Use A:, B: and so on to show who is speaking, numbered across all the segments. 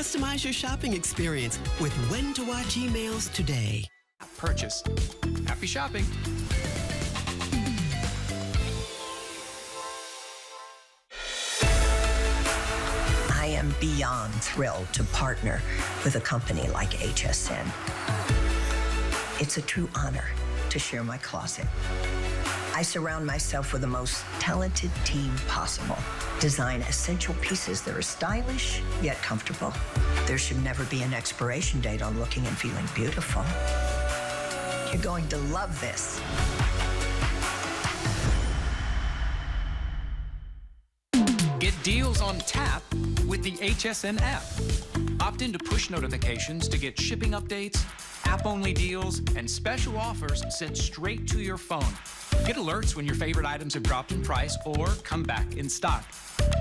A: Customize your shopping experience with when-to-watch emails today.
B: Purchase. Happy shopping.
C: I am beyond thrilled to partner with a company like HSN. It's a true honor to share my closet. I surround myself with the most talented team possible. Design essential pieces that are stylish yet comfortable. There should never be an expiration date on looking and feeling beautiful. You're going to love this.
B: Get deals on tap with the HSN app. Opt into push notifications to get shipping updates, app-only deals, and special offers sent straight to your phone. Get alerts when your favorite items have dropped in price or come back in stock.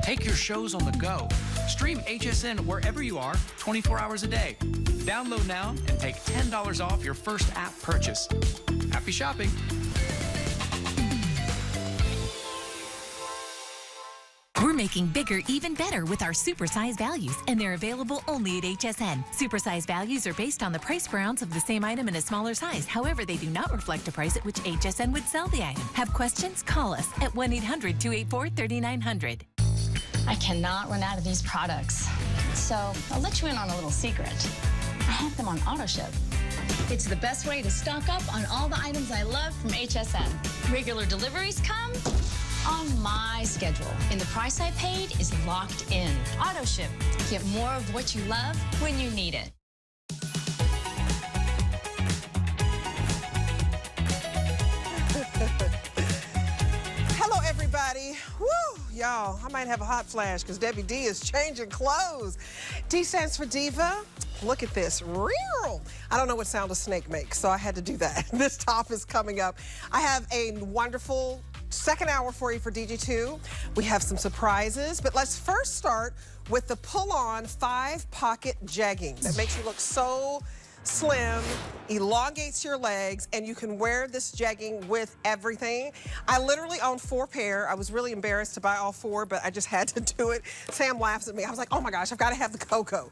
B: Take your shows on the go. Stream HSN wherever you are, 24 hours a day. Download now and take $10 off your first app purchase. Happy shopping.
D: We're making bigger even better with our supersize values, and they're available only at HSN. Supersize values are based on the price per ounce of the same item in a smaller size. However, they do not reflect a price at which HSN would sell the item. Have questions? Call us at 1-800-284-3900.
E: I cannot run out of these products. So I'll let you in on a little secret. I have them on auto ship. It's the best way to stock up on all the items I love from HSN. Regular deliveries come on my schedule, and the price I paid is locked in. Auto ship. Get more of what you love when you need it.
F: Hello, everybody. Woo, y'all, I might have a hot flash because Debbie D is changing clothes. D stands for diva. Look at this, real. I don't know what sound a snake makes, so I had to do that. This top is coming up. I have a wonderful second hour for you for DG2. We have some surprises, but let's first start with the pull-on 5-pocket jegging that makes you look so slim, elongates your legs, and you can wear this jegging with everything. I literally own 4 pair. I was really embarrassed to buy all 4, but I just had to do it. Sam laughs at me. I was like, oh my gosh, I've got to have the cocoa.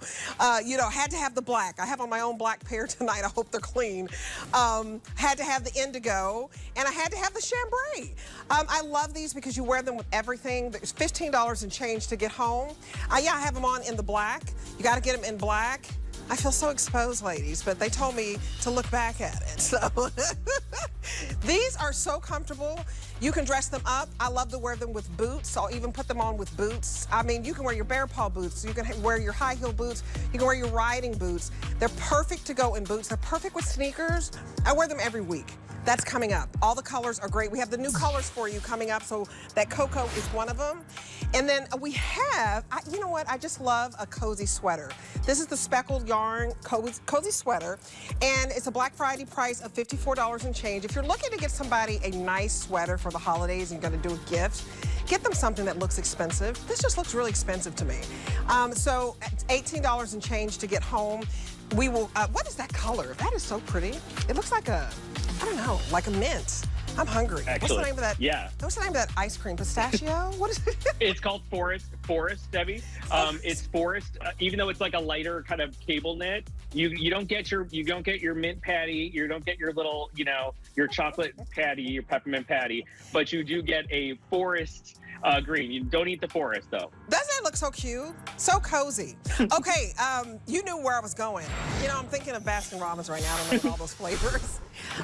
F: You know, had to have the black. I have on my own black pair tonight. I hope they're clean. Had to have the indigo, and I had to have the chambray. I love these because you wear them with everything. There's $15 and change to get home. Yeah, I have them on in the black. You got to get them in black. I feel so exposed, ladies, but they told me to look back at it. So these are so comfortable. You can dress them up. I love to wear them with boots. I'll even put them on with boots. I mean, you can wear your bare paw boots. You can wear your high heel boots. You can wear your riding boots. They're perfect to go in boots. They're perfect with sneakers. I wear them every week. That's coming up. All the colors are great. We have the new colors for you coming up, so that cocoa is one of them. And then we have, you know what, I just love a cozy sweater. This is the Speckled yarn cozy sweater, and it's a Black Friday price of $54 and change. If you're looking to get somebody a nice sweater for the holidays and you're gonna do a gift, get them something that looks expensive. This just looks really expensive to me. So it's $18 and change to get home. We will, what is that color? That is so pretty. It looks like a, I don't know, like a mint. I'm hungry.
G: Excellent.
F: What's the name of that?
G: Yeah.
F: What's the name of that ice cream? Pistachio? What is it?
G: It's called Forest, Debbie. It's Forest. Even though it's like a lighter kind of cable knit, you don't get your mint patty. You don't get your little, you know, your chocolate patty, your peppermint patty, but you do get a forest green. You don't eat the forest though.
F: Doesn't it look so cute? So cozy. Okay, you knew where I was going. You know, I'm thinking of Baskin Robbins right now. I don't know all those flavors.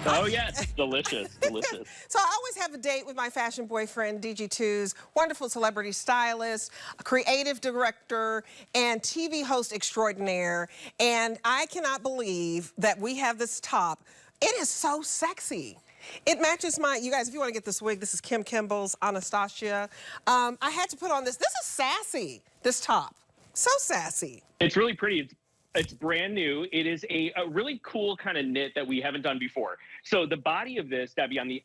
G: Oh yes, delicious, delicious.
F: So I always have a date with my fashion boyfriend, DG2's wonderful celebrity stylist, creative director, and TV host extraordinaire. And I cannot believe that we have this top. It is so sexy. It matches my, you guys, if you want to get this wig, this is Kim Kimball's Anastasia. I had to put on this. This is sassy, this top. So sassy.
G: It's really pretty. It's brand new. It is a really cool kind of knit that we haven't done before. So the body of this, Debbie, on the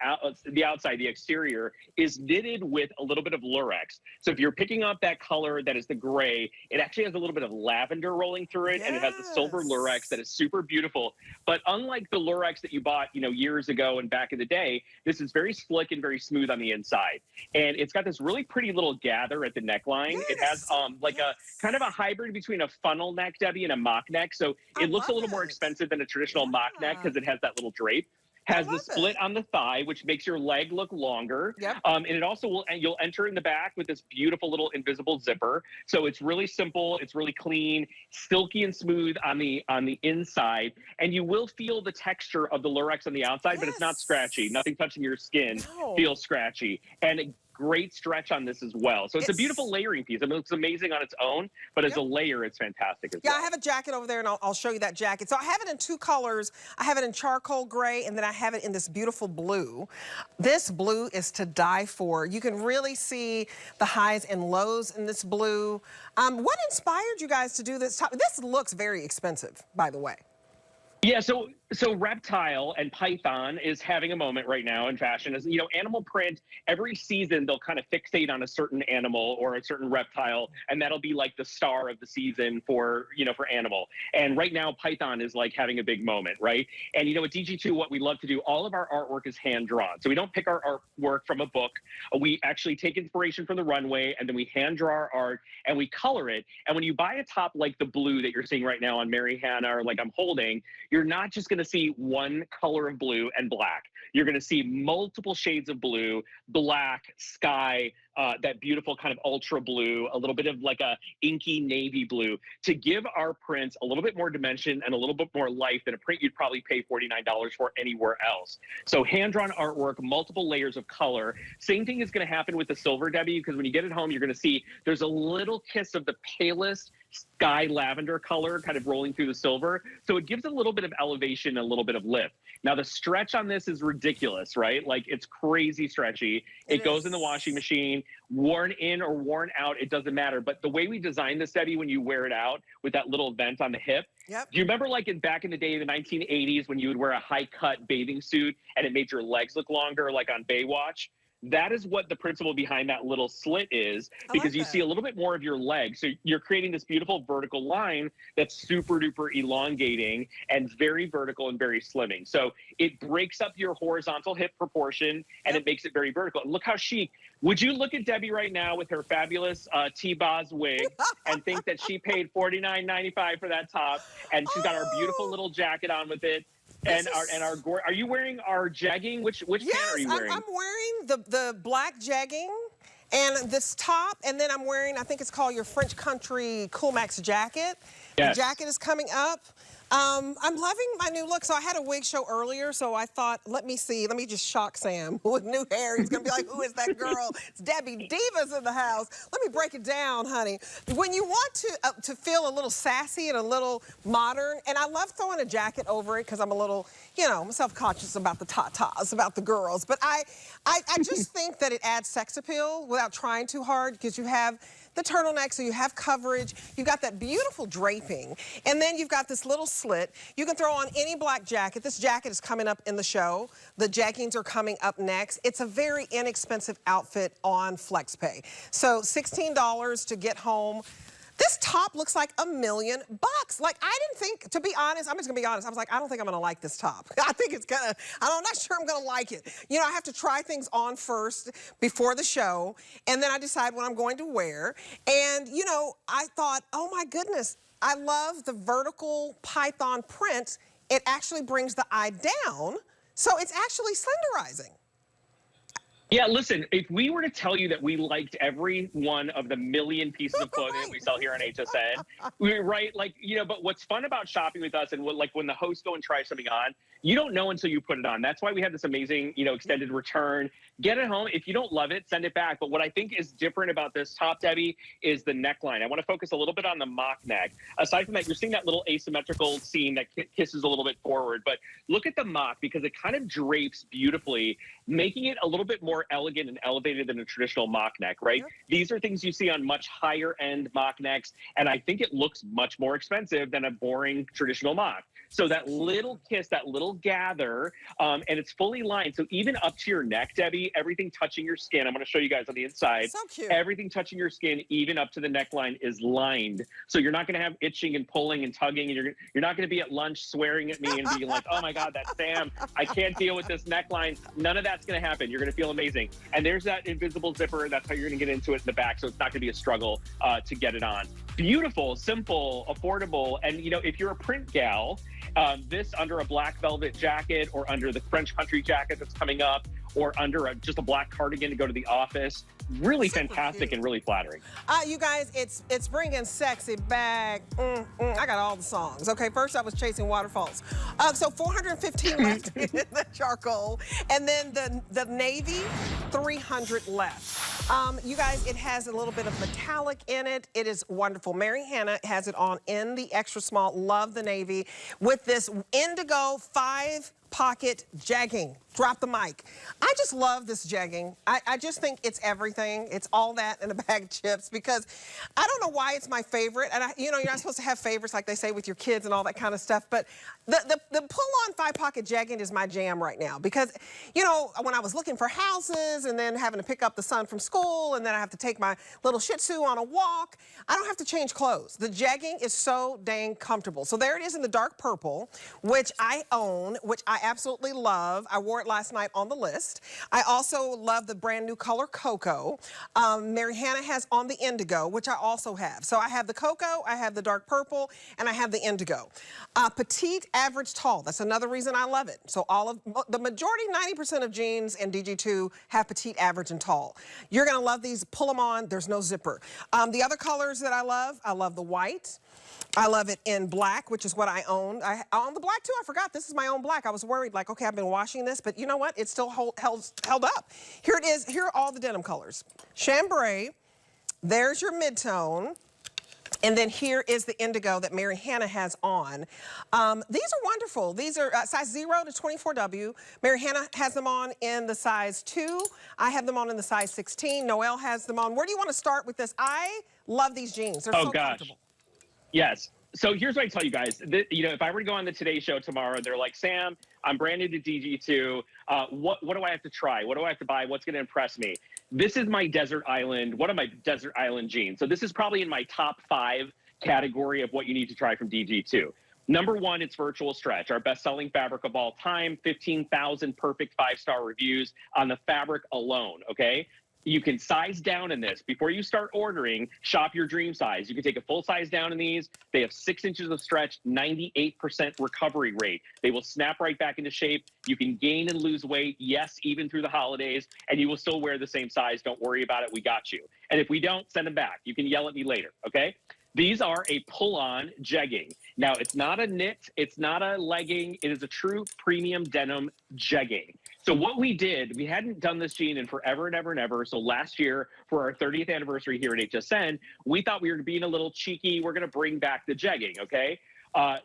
G: outside, the exterior, is knitted with a little bit of lurex. So if you're picking up that color that is the gray, it actually has a little bit of lavender rolling through it, and it has the silver lurex that is super beautiful. But unlike the lurex that you bought, years ago and back in the day, this is very slick and very smooth on the inside. And it's got this really pretty little gather at the neckline. It has like a kind of a hybrid between a funnel neck, Debbie, and a mock neck. So it looks a little more expensive than a traditional mock neck because it has that little drape. Has the split on the thigh, which makes your leg look longer. And it also will, and you'll enter in the back with this beautiful little invisible zipper. So it's really simple, it's really clean, silky and smooth on the inside. And you will feel the texture of the lurex on the outside, but it's not scratchy. Nothing touching your skin feels scratchy. And great stretch on this as well. So it's a beautiful layering piece. I mean, it looks amazing on its own, but as a layer, it's fantastic as well.
F: I have a jacket over there, and I'll show you that jacket. So I have it in two colors. I have it in charcoal gray, and then I have it in this beautiful blue. This blue is to die for. You can really see the highs and lows in this blue. What inspired you guys to do this top? This looks very expensive, by the way.
G: Yeah, so Reptile and Python is having a moment right now in fashion. As animal print, every season they'll kind of fixate on a certain animal or a certain reptile, and that'll be like the star of the season for for animal. And right now Python is like having a big moment, right? And at DG2, what we love to do, all of our artwork is hand drawn. So we don't pick our artwork from a book. We actually take inspiration from the runway, and then we hand draw our art and we color it. And when you buy a top like the blue that you're seeing right now on Mary Hannah, or like I'm holding, you're not just going to see one color of blue and black. You're going to see multiple shades of blue, black, sky, that beautiful kind of ultra blue, a little bit of like a inky navy blue, to give our prints a little bit more dimension and a little bit more life than a print you'd probably pay $49 for anywhere else. So hand-drawn artwork, multiple layers of color. Same thing is going to happen with the silver, Debbie, because when you get it home, you're going to see there's a little kiss of the palest sky lavender color kind of rolling through the silver. So it gives a little bit of elevation, a little bit of lift. Now the stretch on this is ridiculous, right? Like it's crazy stretchy. It goes in the washing machine, worn in or worn out, it doesn't matter. But the way we designed this, Debbie, when you wear it out with that little vent on the hip, do you remember like back in the day, the 1980s, when you would wear a high cut bathing suit and it made your legs look longer, like on Baywatch? That is what the principle behind that little slit is, because you see a little bit more of your leg. So you're creating this beautiful vertical line that's super duper elongating and very vertical and very slimming. So it breaks up your horizontal hip proportion and it makes it very vertical. And look how chic. Would you look at Debbie right now with her fabulous T-Boz wig and think that she paid $49.95 for that top, and she's got our beautiful little jacket on with it? And are you wearing our jegging? Which pant are you wearing?
F: I'm wearing the black jegging and this top, and then I'm wearing, I think it's called your French Country Coolmax jacket. The jacket is coming up. I'm loving my new look. So I had a wig show earlier, so I thought, let me just shock Sam with new hair. He's gonna be like, who is that girl? It's Debbie Diva's in the house. Let me break it down, honey. When you want to feel a little sassy and a little modern, and I love throwing a jacket over it because I'm a little, I'm self-conscious about the tatas, about the girls. But I just think that it adds sex appeal without trying too hard, because you have the turtleneck, so you have coverage. You've got that beautiful draping, and then you've got this little slit. You can throw on any black jacket. This jacket is coming up in the show. The jeggings are coming up next. It's a very inexpensive outfit on FlexPay. So $16 to get home. This top looks like $1 million. Like, I didn't think, to be honest, I'm just gonna be honest, I was like, I don't think I'm gonna like this top. I think it's gonna, I'm not sure I'm gonna like it. I have to try things on first before the show, and then I decide what I'm going to wear. And, I thought, oh my goodness, I love the vertical python print. It actually brings the eye down, so it's actually slenderizing.
G: Yeah, listen, if we were to tell you that we liked every one of the million pieces of clothing that we sell here on HSN, but what's fun about shopping with us, and when the hosts go and try something on, you don't know until you put it on. That's why we have this amazing, extended return. Get it home. If you don't love it, send it back. But what I think is different about this top, Debbie, is the neckline. I want to focus a little bit on the mock neck. Aside from that, you're seeing that little asymmetrical seam that kisses a little bit forward. But look at the mock, because it kind of drapes beautifully, making it a little bit more more elegant and elevated than a traditional mock neck, right?
F: Yep.
G: These are things you see on much higher end mock necks, and I think it looks much more expensive than a boring traditional mock. So that little kiss, that little gather, and it's fully lined. So even up to your neck, Debbie, everything touching your skin, I'm going to show you guys on the inside.
F: So cute.
G: Everything touching your skin, even up to the neckline, is lined. So you're not going to have itching and pulling and tugging, and you're not going to be at lunch swearing at me and being like, oh my God, that's Sam. I can't deal with this neckline. None of that's going to happen. You're going to feel amazing. And there's that invisible zipper. That's how you're going to get into it in the back. So it's not going to be a struggle to get it on. Beautiful, simple, affordable. And, you know, if you're a print gal, this under a black velvet jacket or under the French country jacket that's coming up, or under just a black cardigan to go to the office. Really fantastic and really flattering.
F: You guys, it's bringing sexy back. I got all the songs. Okay, first I was chasing waterfalls. So 415 left in the charcoal. And then the navy, 300 left. You guys, it has a little bit of metallic in it. It is wonderful. Mary Hannah has it on in the extra small. Love the navy. With this indigo 5-pocket jegging. Drop the mic. I just love this jegging. I just think it's everything. It's all that in a bag of chips, because I don't know why it's my favorite. And you know, you're not supposed to have favorites like they say with your kids and all that kind of stuff. But the pull-on 5-pocket jegging is my jam right now, because, you know, when I was looking for houses and then having to pick up the son from school and then I have to take my little Shih Tzu on a walk, I don't have to change clothes. The jegging is so dang comfortable. So there it is in the dark purple, which I own, which I absolutely love. I wore it last night on the list. I also love the brand new color cocoa. Mary Hannah has on the indigo, which I also have. So I have the cocoa, I have the dark purple, and I have the indigo. Petite, average, tall. That's another reason I love it. So the majority, 90% of jeans in DG2 have petite, average, and tall. You're gonna love these. Pull them on. There's no zipper. The other colors that I love the white. I love it in black, which is what I own. I own the black too. I forgot this is my own black. I was worried, like, okay, I've been washing this, but you know what? It's still held up. Here it is. Here are all the denim colors. Chambray. There's your mid-tone. And then here is the indigo that Mary Hannah has on. These are wonderful. These are size 0 to 24W. Mary Hannah has them on in the size 2. I have them on in the size 16. Noelle has them on. Where do you want to start with this? I love these jeans. They're so comfortable.
G: Yes. So here's what I tell you guys. You know, if I were to go on the Today Show tomorrow, they're like, Sam, I'm brand new to DG2. What do I have to try? What do I have to buy? What's going to impress me? This is my Desert Island, one of my Desert Island jeans. So this is probably in my top 5 category of what you need to try from DG2. Number 1, it's Virtual Stretch, our best-selling fabric of all time, 15,000 perfect 5-star reviews on the fabric alone, okay? You can size down in this. Before you start ordering, shop your dream size. You can take a full size down in these. They have 6 inches of stretch, 98% recovery rate. They will snap right back into shape. You can gain and lose weight, yes, even through the holidays, and you will still wear the same size. Don't worry about it. We got you. And if we don't, send them back. You can yell at me later, okay? These are a pull-on jegging. Now, it's not a knit. It's not a legging. It is a true premium denim jegging. So what we did, we hadn't done this jean in forever and ever and ever. So last year, for our 30th anniversary here at HSN, we thought we were being a little cheeky. We're going to bring back the jegging, okay?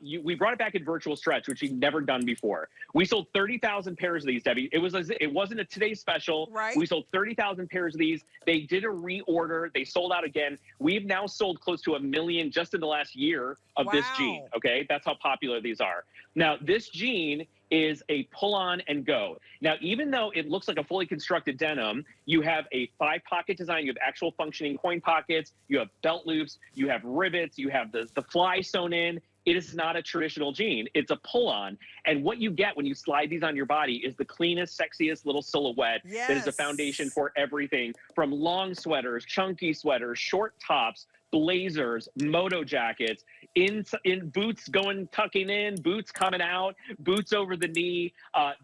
G: We brought it back in Virtual Stretch, which we've never done before. We sold 30,000 pairs of these, Debbie. It wasn't a today's special.
F: Right.
G: We sold 30,000 pairs of these. They did a reorder. They sold out again. We've now sold close to 1 million just in the last year of this jean, okay? That's how popular these are. Now, this jean is a pull-on and go. Now, even though it looks like a fully constructed denim, you have a 5-pocket design, you have actual functioning coin pockets, you have belt loops, you have rivets, you have the fly sewn in. It is not a traditional jean. It's a pull-on. And what you get when you slide these on your body is the cleanest, sexiest little silhouette that is a foundation for everything from long sweaters, chunky sweaters, short tops, blazers, moto jackets, in boots tucking in, boots coming out, boots over the knee.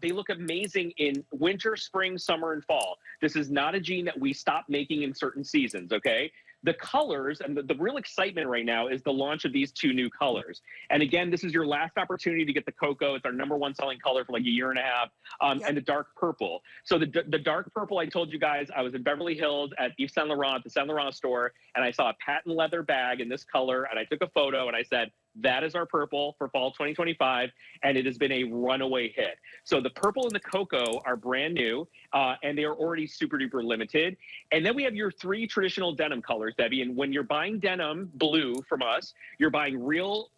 G: They look amazing in winter, spring, summer, and fall. This is not a jean that we stop making in certain seasons, okay? The colors and the real excitement right now is the launch of these 2 new colors. And again, this is your last opportunity to get the cocoa. It's our #1 selling color for like a year and a half, and the dark purple. So the dark purple, I told you guys, I was in Beverly Hills at Yves Saint Laurent, the Saint Laurent store, and I saw a patent leather bag in this color, and I took a photo and I said, That is our purple for fall 2025, and it has been a runaway hit. So the purple and the cocoa are brand new, and they are already super duper limited. And then we have your 3 traditional denim colors, Debbie. And when you're buying denim blue from us, you're buying real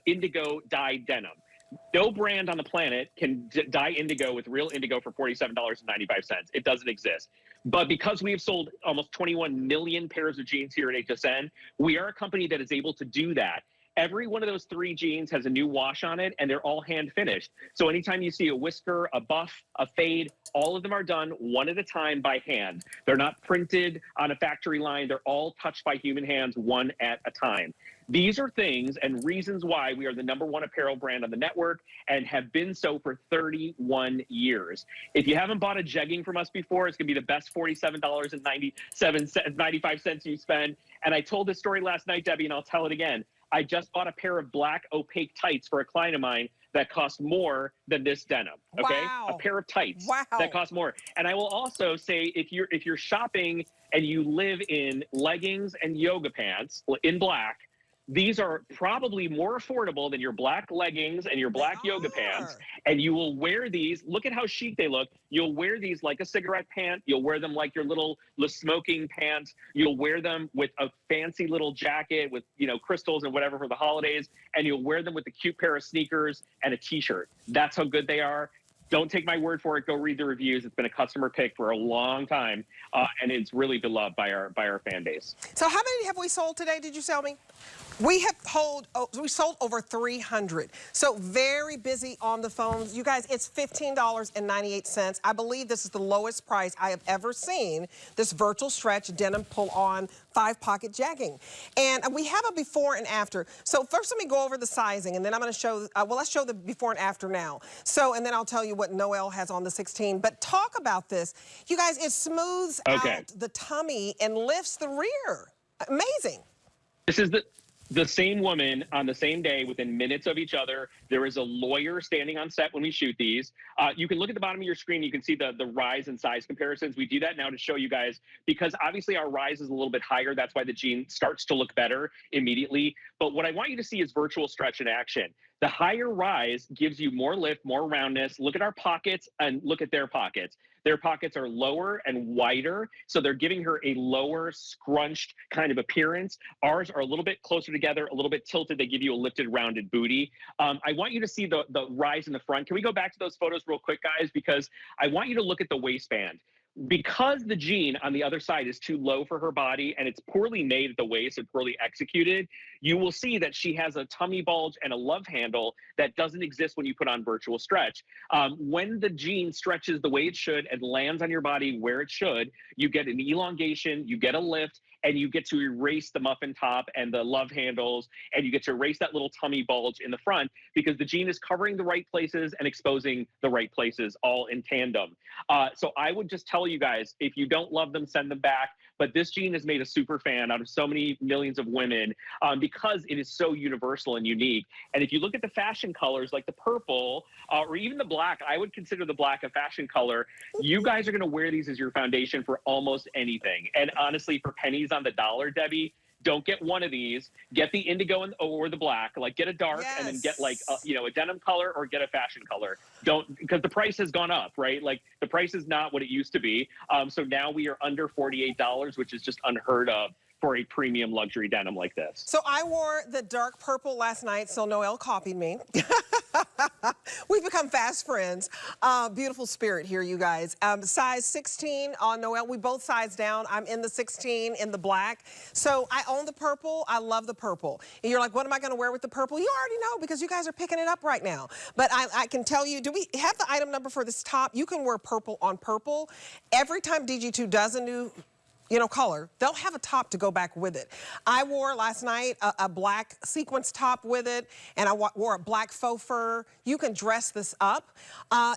G: indigo dyed denim. No brand on the planet can dye indigo with real indigo for $47.95. It doesn't exist. But because we have sold almost 21 million pairs of jeans here at HSN, we are a company that is able to do that. Every one of those 3 jeans has a new wash on it, and they're all hand finished. So anytime you see a whisker, a buff, a fade, all of them are done one at a time by hand. They're not printed on a factory line. They're all touched by human hands one at a time. These are things and reasons why we are the #1 apparel brand on the network and have been so for 31 years. If you haven't bought a jegging from us before, it's going to be the best $47.95 you spend. And I told this story last night, Debbie, and I'll tell it again. I just bought a pair of black opaque tights for a client of mine that cost more than this denim. Okay,
F: wow.
G: A pair of tights
F: wow.
G: that cost more. And I will also say, if you're shopping and you live in leggings and yoga pants in black, these are probably more affordable than your black leggings and your black yoga pants. And you will wear these. Look at how chic they look. You'll wear these like a cigarette pant. You'll wear them like your little smoking pants. You'll wear them with a fancy little jacket with, you know, crystals and whatever for the holidays. And you'll wear them with a cute pair of sneakers and a t-shirt. That's how good they are. Don't take my word for it. Go read the reviews. It's been a customer pick for a long time, and it's really beloved by our fan base.
F: So how many have we sold today, did you tell me? We sold over 300. So very busy on the phones. You guys, it's $15.98. I believe this is the lowest price I have ever seen. This virtual stretch denim pull-on 5-pocket jegging. And we have a before and after. So first let me go over the sizing, and then I'm going to show, well, let's show the before and after now. So, and then I'll tell you what Noelle has on the 16. But talk about this. You guys, it smooths out the tummy and lifts the rear. Amazing.
G: This is the same woman on the same day within minutes of each other. There is a lawyer standing on set when we shoot these. You can look at the bottom of your screen. You can see the rise and size comparisons. We do that now to show you guys because obviously our rise is a little bit higher. That's why the jean starts to look better immediately. But what I want you to see is virtual stretch in action. The higher rise gives you more lift, more roundness. Look at our pockets and look at their pockets. Their pockets are lower and wider, so they're giving her a lower, scrunched kind of appearance. Ours are a little bit closer together, a little bit tilted. They give you a lifted, rounded booty. I want you to see the rise in the front. Can we go back to those photos real quick, guys? Because I want you to look at the waistband. Because the jean on the other side is too low for her body and it's poorly made at the waist and poorly executed, you will see that she has a tummy bulge and a love handle that doesn't exist when you put on virtual stretch. When the jean stretches the way it should and lands on your body where it should, you get an elongation, you get a lift, and you get to erase the muffin top and the love handles, and you get to erase that little tummy bulge in the front because the jean is covering the right places and exposing the right places all in tandem. So I would just tell you guys, if you don't love them, send them back. But this jean has made a super fan out of so many millions of women because it is so universal and unique. And if you look at the fashion colors like the purple or even the black, I would consider the black a fashion color. You guys are going to wear these as your foundation for almost anything. And honestly, for pennies on the dollar, Debbie, don't get one of these. Get the indigo or the black. Like get a dark and then get like a denim color or get a fashion color. Don't, because the price has gone up, right? Like the price is not what it used to be. So now we are under $48, which is just unheard of for a premium luxury denim like this.
F: So I wore the dark purple last night, so Noelle copied me. We've become fast friends. Beautiful spirit here, you guys. Size 16 on Noelle. We both size down. I'm in the 16 in the black. So I own the purple. I love the purple. And you're like, what am I going to wear with the purple? You already know because you guys are picking it up right now. But I can tell you, do we have the item number for this top? You can wear purple on purple. Every time DG2 does a new color, they'll have a top to go back with it. I wore last night a black sequence top with it, and I wore a black faux fur. You can dress this up.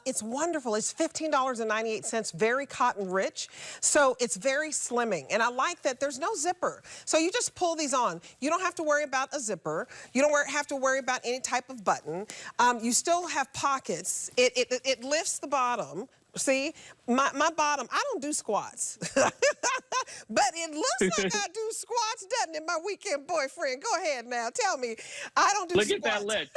F: It's wonderful. It's $15.98, very cotton rich, so it's very slimming. And I like that there's no zipper. So you just pull these on. You don't have to worry about a zipper. You don't have to worry about any type of button. You still have pockets. It lifts the bottom. See, my bottom, I don't do squats. But it looks like I do squats, doesn't it, my weekend boyfriend? Go ahead now, tell me. I don't do
G: Look
F: squats.
G: at that list.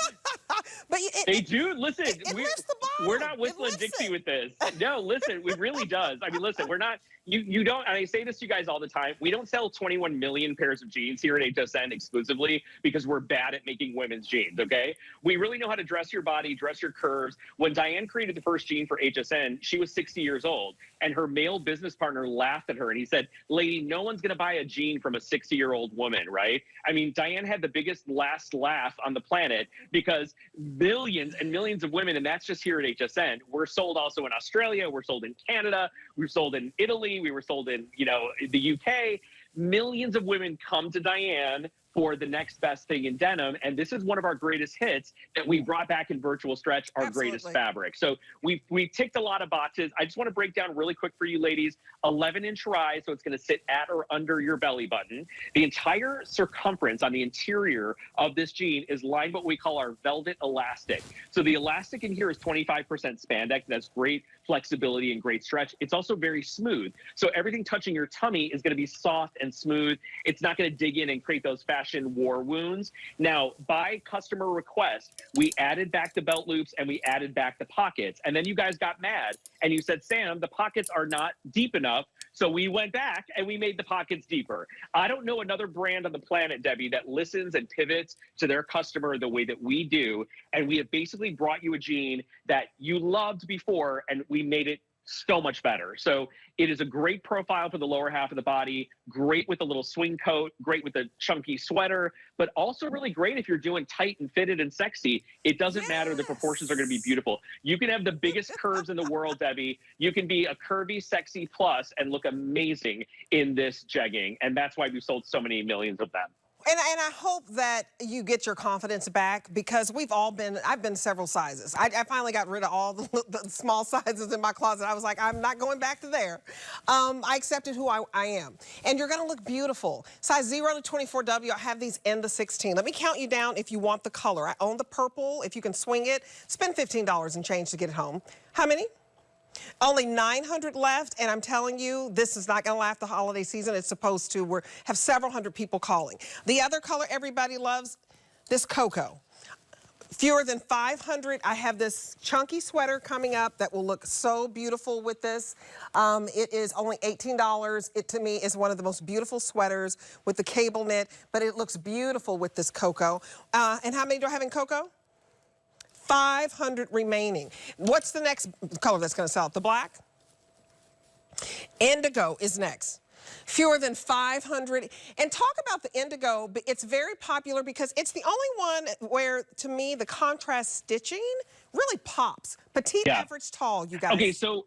F: But
G: They do. Listen,
F: it lifts the bottom.
G: we're not whistling Dixie with this. No, listen, it really does. I mean, listen, we're not, you don't, and I say this to you guys all the time, we don't sell 21 million pairs of jeans here at HSN exclusively because we're bad at making women's jeans, okay? We really know how to dress your body, dress your curves. When Diane created the first jean for HSN, she was 60 years old, and her male business partner laughed at her, and he said, lady, no one's gonna buy a jean from a 60-year-old woman, right? I mean, Diane had the biggest last laugh on the planet because millions and millions of women, and that's just here at HSN. We're sold also in Australia, we're sold in Canada, we're sold in Italy, we were sold in, the UK. Millions of women come to Diane for the next best thing in denim, and this is one of our greatest hits that we brought back in virtual stretch, our greatest fabric. So we ticked a lot of boxes. I just want to break down really quick for you ladies. 11-inch rise, so it's going to sit at or under your belly button. The entire circumference on the interior of this jean is lined what we call our velvet elastic. So the elastic in here is 25% spandex. That's great flexibility and great stretch. It's also very smooth. So everything touching your tummy is going to be soft and smooth. It's not going to dig in and create those fashion war wounds. Now, by customer request, we added back the belt loops and we added back the pockets. And then you guys got mad and you said, Sam, the pockets are not deep enough. So we went back and we made the pockets deeper. I don't know another brand on the planet, Debbie, that listens and pivots to their customer the way that we do. And we have basically brought you a jean that you loved before, and we made it so much better. So it is a great profile for the lower half of the body, great with a little swing coat, great with a chunky sweater, but also really great if you're doing tight and fitted and sexy. It doesn't matter. The proportions are going to be beautiful. You can have the biggest curves in the world, Debbie. You can be a curvy, sexy plus and look amazing in this jegging. And that's why we've sold so many millions of them.
F: And I hope that you get your confidence back, because I've been several sizes. I finally got rid of all the small sizes in my closet. I was like, I'm not going back to there. I accepted who I am. And you're gonna look beautiful. Size 0 to 24W, I have these in the 16. Let me count you down if you want the color. I own the purple. If you can swing it, spend $15 and change to get it home. How many? Only 900 left, and I'm telling you, this is not going to last the holiday season. It's supposed to. We have several hundred people calling. The other color everybody loves, this cocoa. Fewer than 500. I have this chunky sweater coming up that will look so beautiful with this. It is only $18. It, to me, is one of the most beautiful sweaters with the cable knit, but it looks beautiful with this cocoa. And how many do I have in cocoa? 500 remaining. What's the next color that's going to sell? The black? Indigo is next. Fewer than 500. And talk about the indigo, it's very popular because it's the only one where, to me, the contrast stitching really pops. Petite, average, tall, you guys.
G: Okay, so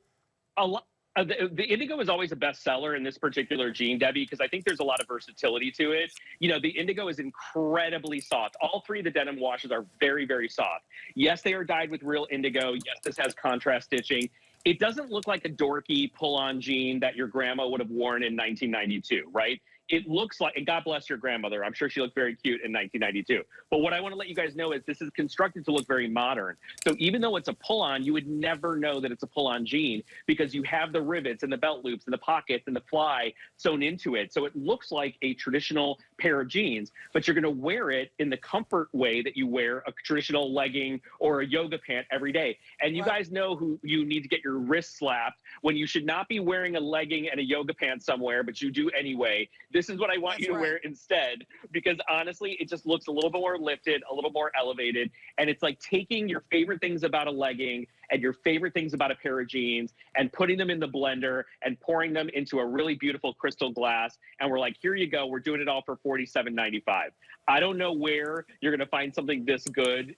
G: a lot. The indigo is always a bestseller in this particular jean, Debbie, because I think there's a lot of versatility to it. The indigo is incredibly soft. All three of the denim washes are very, very soft. Yes, they are dyed with real indigo. Yes, this has contrast stitching. It doesn't look like a dorky pull-on jean that your grandma would have worn in 1992, right? It looks like, and God bless your grandmother, I'm sure she looked very cute in 1992. But what I want to let you guys know is this is constructed to look very modern. So even though it's a pull-on, you would never know that it's a pull-on jean because you have the rivets and the belt loops and the pockets and the fly sewn into it. So it looks like a traditional pair of jeans, but you're going to wear it in the comfort way that you wear a traditional legging or a yoga pant every day. And you guys know who you need to get your wrists slapped when you should not be wearing a legging and a yoga pant somewhere, but you do anyway. This is what I want you to wear instead, because honestly, it just looks a little bit more lifted, a little more elevated. And it's like taking your favorite things about a legging and your favorite things about a pair of jeans and putting them in the blender and pouring them into a really beautiful crystal glass. And we're like, here you go. We're doing it all for $47.95. I don't know where you're going to find something this good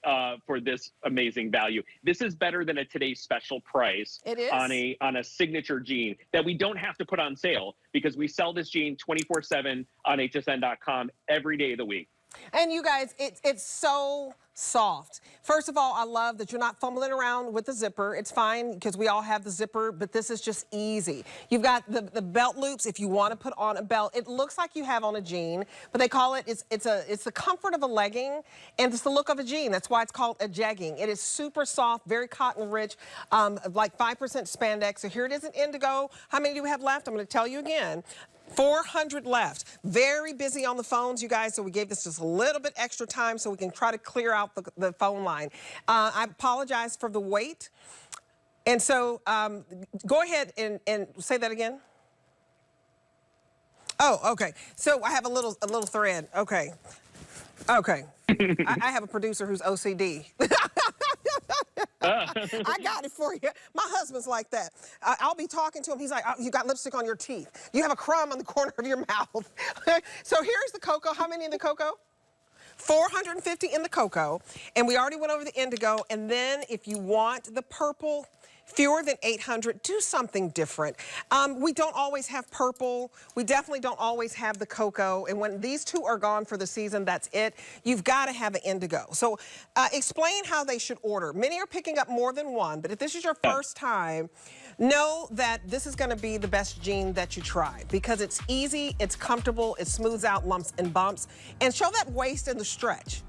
G: for this amazing value. This is better than a today's special price on a signature jean that we don't have to put on sale because we sell this jean 24/7 on hsn.com every day of the week.
F: And you guys, it's so soft. First of all, I love that you're not fumbling around with the zipper. It's fine because we all have the zipper, but this is just easy. You've got the belt loops if you want to put on a belt. It looks like you have on a jean, but they call it, it's the comfort of a legging and it's the look of a jean. That's why it's called a jegging. It is super soft, very cotton rich, like 5% spandex. So here it is in indigo. How many do we have left? I'm going to tell you again. 400 left. Very busy on the phones, you guys, so we gave this just a little bit extra time so we can try to clear out the phone line. I apologize for the wait. And so go ahead and say that again. Oh, okay. So I have a little thread. Okay. Okay. I have a producer who's OCD. I got it for you. My husband's like that. I'll be talking to him. He's like, oh, you got lipstick on your teeth. You have a crumb on the corner of your mouth. So here's the cocoa. How many in the cocoa? 450 in the cocoa. And we already went over the indigo. And then if you want the purple, fewer than 800, do something different. We don't always have purple. We definitely don't always have the cocoa. And when these two are gone for the season, that's it. You've got to have an indigo. So explain how they should order. Many are picking up more than one, but if this is your first time, know that this is going to be the best jean that you try because it's easy, it's comfortable, it smooths out lumps and bumps, and show that waist and the stretch.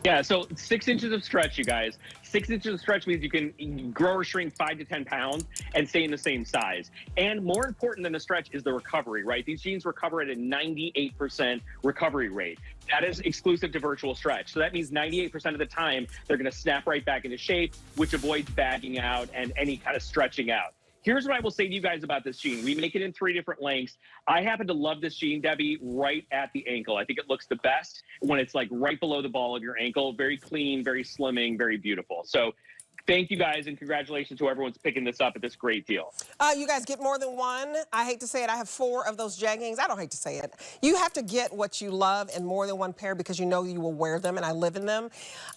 G: Yeah, so 6 inches of stretch, you guys. 6 inches of stretch means you can grow or shrink 5 to 10 pounds and stay in the same size. And more important than the stretch is the recovery, right? These jeans recover at a 98% recovery rate. That is exclusive to virtual stretch. So that means 98% of the time, they're gonna snap right back into shape, which avoids bagging out and any kind of stretching out. Here's what I will say to you guys about this jean. We make it in 3 different lengths. I happen to love this jean, Debbie, right at the ankle. I think it looks the best when it's like right below the ball of your ankle. Very clean, very slimming, very beautiful. So thank you guys and congratulations to everyone's picking this up at this great deal.
F: You guys get more than one. I hate to say it. I have 4 of those jeggings. I don't hate to say it. You have to get what you love and more than one pair because you know you will wear them and I live in them.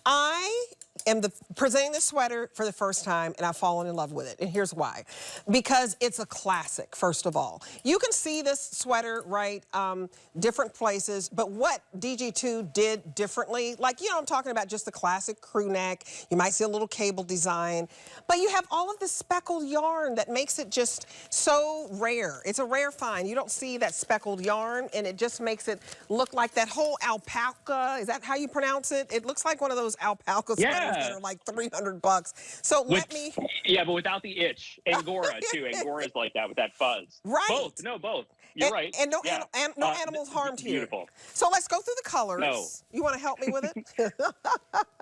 F: I am presenting this sweater for the first time and I've fallen in love with it. And here's why. Because it's a classic, first of all. You can see this sweater, right, different places, but what DG2 did differently, like, you know, I'm talking about just the classic crew neck. You might see a little cable design, but you have all of this speckled yarn that makes it just so rare. It's a rare find. You don't see that speckled yarn and it just makes it look like that whole alpaca. Is that how you pronounce it? It looks like one of those alpaca sweaters that are like $300. So
G: yeah, but without the itch. Angora too. Angora's like that with that fuzz.
F: Right.
G: Both. No, both. You're right.
F: And no, no animals harmed here.
G: Beautiful.
F: So let's go through the colors.
G: No.
F: You want to help me with it?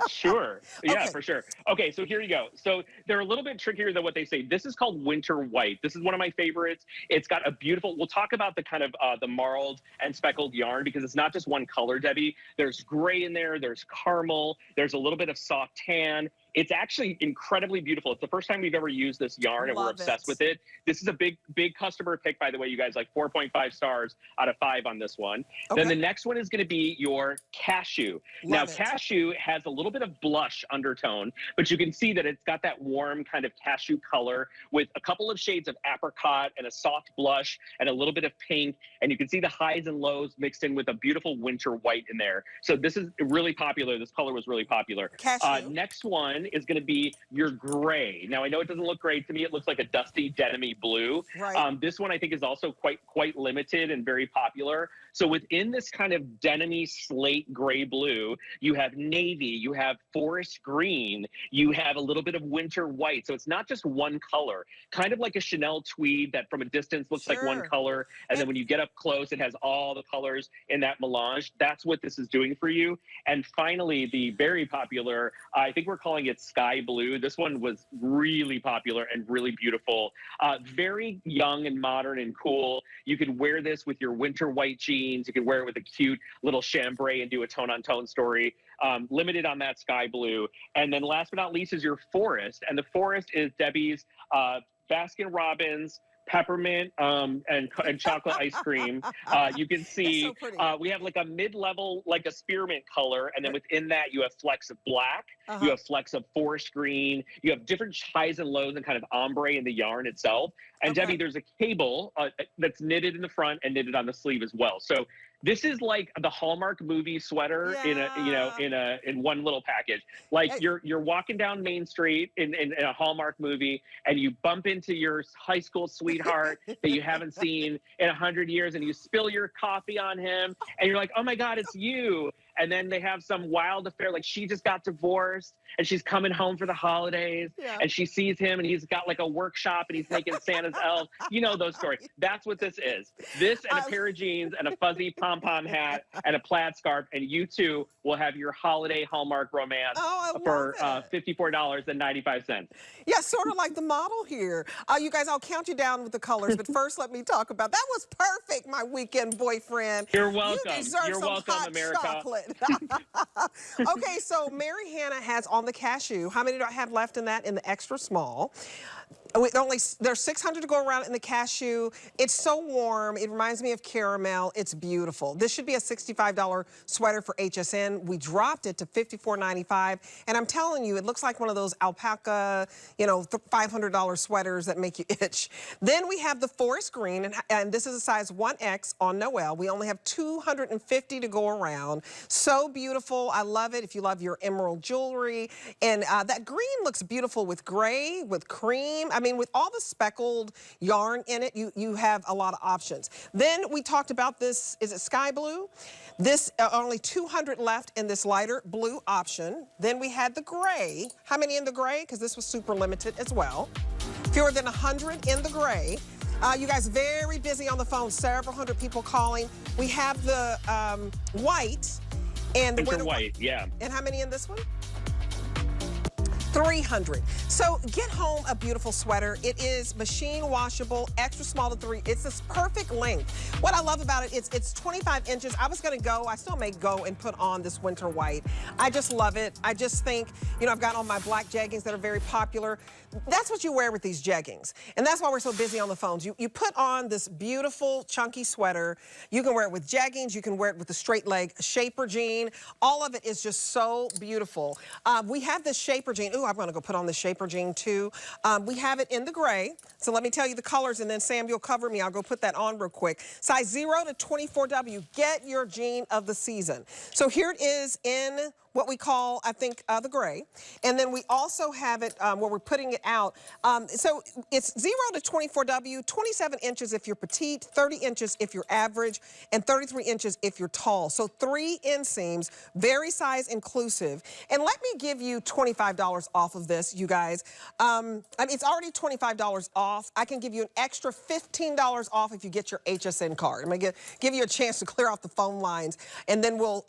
G: Sure. Yeah,
F: Okay.
G: for sure. Okay, so here you go. So they're a little bit trickier than what they say. This is called winter white. This is one of my favorites. It's got a beautiful, we'll talk about the kind of the marled and speckled yarn because it's not just one color, Debbie. There's gray in there, there's caramel, there's a little bit of soft tan. It's actually incredibly beautiful. It's the first time we've ever used this yarn and we're obsessed with it. This is a big customer pick, by the way, you guys, like 4.5 stars out of 5 on this one. Okay. Then the next one is gonna be your cashew. Cashew has a little bit of blush undertone, but you can see that it's got that warm kind of cashew color with a couple of shades of apricot and a soft blush and a little bit of pink. And you can see the highs and lows mixed in with a beautiful winter white in there. So this is really popular. This color was really popular. Next one is going to be your gray. Now, I know it doesn't look gray to me. It looks like a dusty denim-y blue. Right. This one I think is also quite limited and very popular. So within this kind of denim-y slate gray blue, you have navy, you have forest green, you have a little bit of winter white. So it's not just one color, kind of like a Chanel tweed that from a distance looks like one color. And then when you get up close, it has all the colors in that melange. That's what this is doing for you. And finally, the very popular, I think we're calling it sky blue. This one was really popular and really beautiful. Very young and modern and cool. You can wear this with your winter white jeans. You can wear it with a cute little chambray and do a tone-on-tone story. Limited on that sky blue. And then last but not least is your forest. And the forest is Debbie's Baskin Robbins peppermint and chocolate ice cream. You can see we have like a mid-level, like a spearmint color, and then within that you have flecks of black, you have flecks of forest green, you have different highs and lows and kind of ombre in the yarn itself. And Debbie, there's a cable that's knitted in the front and knitted on the sleeve as well. So This is like the Hallmark movie sweater in one little package. Like you're walking down Main Street in a Hallmark movie, and you bump into your high school sweetheart that you haven't seen in 100 years, and you spill your coffee on him, and you're like, oh my God, it's you. And then they have some wild affair, like she just got divorced and she's coming home for the holidays, and she sees him and he's got like a workshop and he's making Santa's elf. You know those stories. That's what this is. This and a pair of jeans and a fuzzy pom-pom hat and a plaid scarf, and you two will have your holiday Hallmark romance for $54.95.
F: Yeah, sort of like the model here. You guys, I'll count you down with the colors, but first let me talk about, that was perfect, my weekend boyfriend.
G: You're welcome.
F: You deserve
G: You're
F: some
G: welcome,
F: hot
G: America.
F: chocolate. Okay, so Mary Hannah has on the cashew. How many do I have left in that? In the extra small. There's 600 to go around in the cashew. It's so warm. It reminds me of caramel. It's beautiful. This should be a $65 sweater for HSN. We dropped it to $54.95. And I'm telling you, it looks like one of those alpaca, $500 sweaters that make you itch. Then we have the forest green, and this is a size 1X on Noel. We only have 250 to go around. So beautiful. I love it if you love your emerald jewelry. And that green looks beautiful with gray, with cream. I mean, with all the speckled yarn in it, you have a lot of options. Then we talked about this, is it sky blue? This, only 200 left in this lighter blue option. Then we had the gray. How many in the gray? Because this was super limited as well. Fewer than 100 in the gray. You guys very busy on the phone, several hundred people calling. We have the white and the winter
G: white, yeah.
F: And how many in this one? 300. So get home a beautiful sweater. It is machine washable, extra small to 3. It's this perfect length. What I love about it is it's 25 inches. I was gonna go, I still may go and put on this winter white. I just love it. I just think, I've got on my black jeggings that are very popular. That's what you wear with these jeggings. And that's why we're so busy on the phones. You put on this beautiful chunky sweater. You can wear it with jeggings. You can wear it with a straight leg shaper jean. All of it is just so beautiful. We have this shaper jean. Ooh, I'm gonna go put on the shaper jean too. We have it in the gray. So let me tell you the colors, and then Sam, you'll cover me. I'll go put that on real quick. Size 0 to 24W. Get your jean of the season. So here it is in what we call, I think, the gray. And then we also have it where we're putting it out. So it's 0 to 24W, 27 inches if you're petite, 30 inches if you're average, and 33 inches if you're tall. So 3 inseams, very size inclusive. And let me give you $25 off of this, you guys. I mean, it's already $25 off. I can give you an extra $15 off if you get your HSN card. I'm gonna give you a chance to clear off the phone lines, and then we'll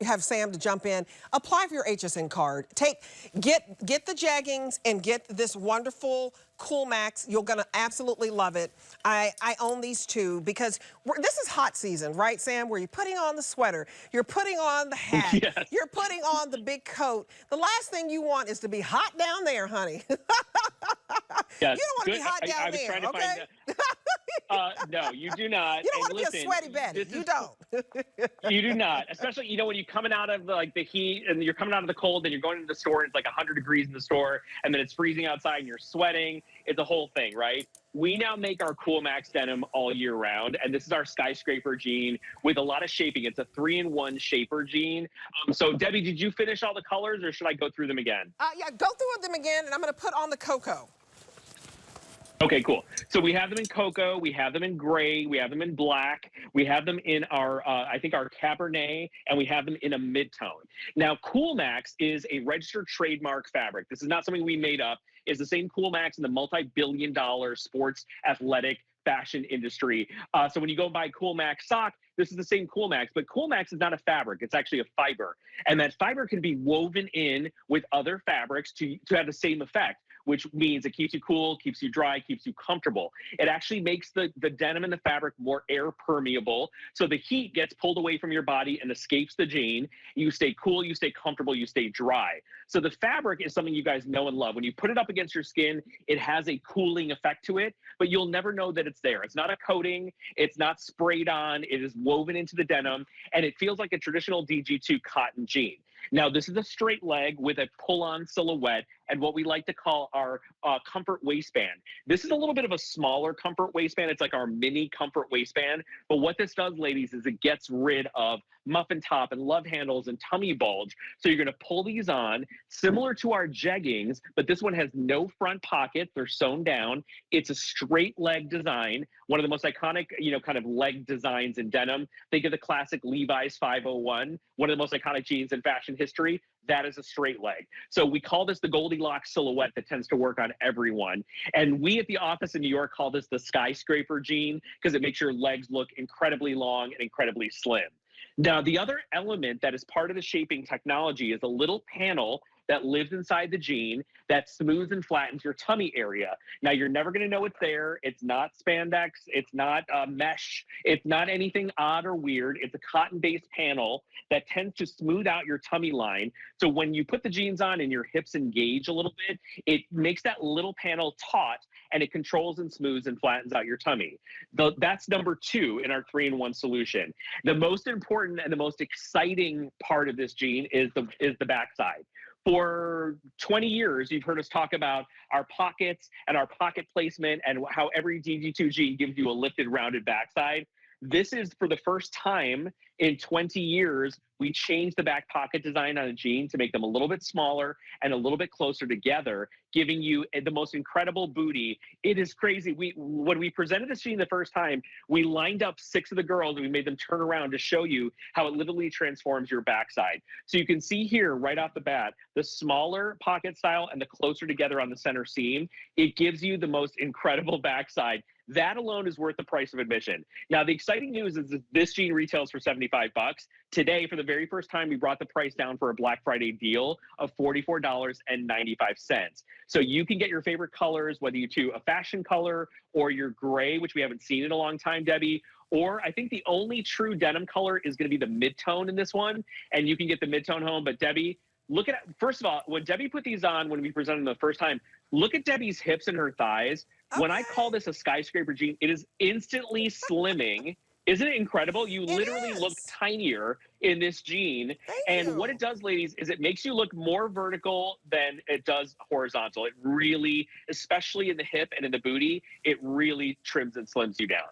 F: have Sam to jump in. Apply for your HSN card. Get the jeggings and get this wonderful Coolmax. You're gonna absolutely love it. I own these two because this is hot season, right, Sam? Where you're putting on the sweater, you're putting on the hat,
G: yes.
F: You're putting on the big coat. The last thing you want is to be hot down there, honey.
G: Yes.
F: You don't want to be hot down
G: I was
F: there,
G: trying to
F: okay?
G: No, you do not.
F: You don't want to be a sweaty Betty. You don't.
G: You do not. Especially, when you're coming out of the heat and you're coming out of the cold and you're going into the store and it's like 100 degrees in the store and then it's freezing outside and you're sweating. It's a whole thing, right? We now make our Coolmax denim all year round, and this is our skyscraper jean with a lot of shaping. It's a 3-in-1 shaper jean. So, Debbie, did you finish all the colors, or should I go through them again?
F: Yeah, go through them again, and I'm going to put on the cocoa.
G: Okay, cool. So we have them in cocoa, we have them in gray, we have them in black, we have them in our, I think our Cabernet, and we have them in a mid-tone. Now, Coolmax is a registered trademark fabric. This is not something we made up. It's the same Coolmax in the multi-billion-dollar sports athletic fashion industry. So when you go buy Coolmax sock, this is the same Coolmax, but Coolmax is not a fabric. It's actually a fiber. And that fiber can be woven in with other fabrics to have the same effect, which means it keeps you cool, keeps you dry, keeps you comfortable. It actually makes the denim and the fabric more air permeable, so the heat gets pulled away from your body and escapes the jean. You stay cool, you stay comfortable, you stay dry. So the fabric is something you guys know and love. When you put it up against your skin, it has a cooling effect to it, but you'll never know that it's there. It's not a coating, it's not sprayed on, it is woven into the denim, and it feels like a traditional DG2 cotton jean. Now, this is a straight leg with a pull-on silhouette, and what we like to call our comfort waistband. This is a little bit of a smaller comfort waistband. It's like our mini comfort waistband. But what this does, ladies, is it gets rid of muffin top and love handles and tummy bulge. So you're going to pull these on, similar to our jeggings, but this one has no front pockets. They're sewn down. It's a straight leg design, one of the most iconic, kind of leg designs in denim. Think of the classic Levi's 501, one of the most iconic jeans in fashion history. That is a straight leg. So we call this the Goldilocks silhouette that tends to work on everyone. And we at the office in New York call this the skyscraper jean because it makes your legs look incredibly long and incredibly slim. Now, the other element that is part of the shaping technology is a little panel that lives inside the jean that smooths and flattens your tummy area. Now, you're never going to know it's there. It's not spandex. It's not mesh. It's not anything odd or weird. It's a cotton-based panel that tends to smooth out your tummy line. So when you put the jeans on and your hips engage a little bit, it makes that little panel taut, and it controls and smooths and flattens out your tummy. That's number 2 in our 3-in-1 solution. The most important and the most exciting part of this jean is the backside. For 20 years, you've heard us talk about our pockets and our pocket placement and how every DG2 jean gives you a lifted, rounded backside. This is, for the first time in 20 years, we changed the back pocket design on a jean to make them a little bit smaller and a little bit closer together, giving you the most incredible booty. It is crazy. When we presented this jean the first time, we lined up 6 of the girls and we made them turn around to show you how it literally transforms your backside. So you can see here right off the bat, the smaller pocket style and the closer together on the center seam, it gives you the most incredible backside. That alone is worth the price of admission. Now, the exciting news is that this jean retails for $75. Today, for the very first time, we brought the price down for a Black Friday deal of $44.95. So you can get your favorite colors, whether you choose a fashion color or your gray, which we haven't seen in a long time, Debbie. Or I think the only true denim color is going to be the mid-tone in this one, and you can get the mid-tone home. But Debbie, look at, first of all, when Debbie put these on, when we presented them the first time, look at Debbie's hips and her thighs. Okay. When I call this a skyscraper jean, it is instantly slimming. Isn't it incredible? You literally look tinier in this jean. And what it does, ladies, is it makes you look more vertical than it does horizontal. It really, especially in the hip and in the booty, it really trims and slims you down.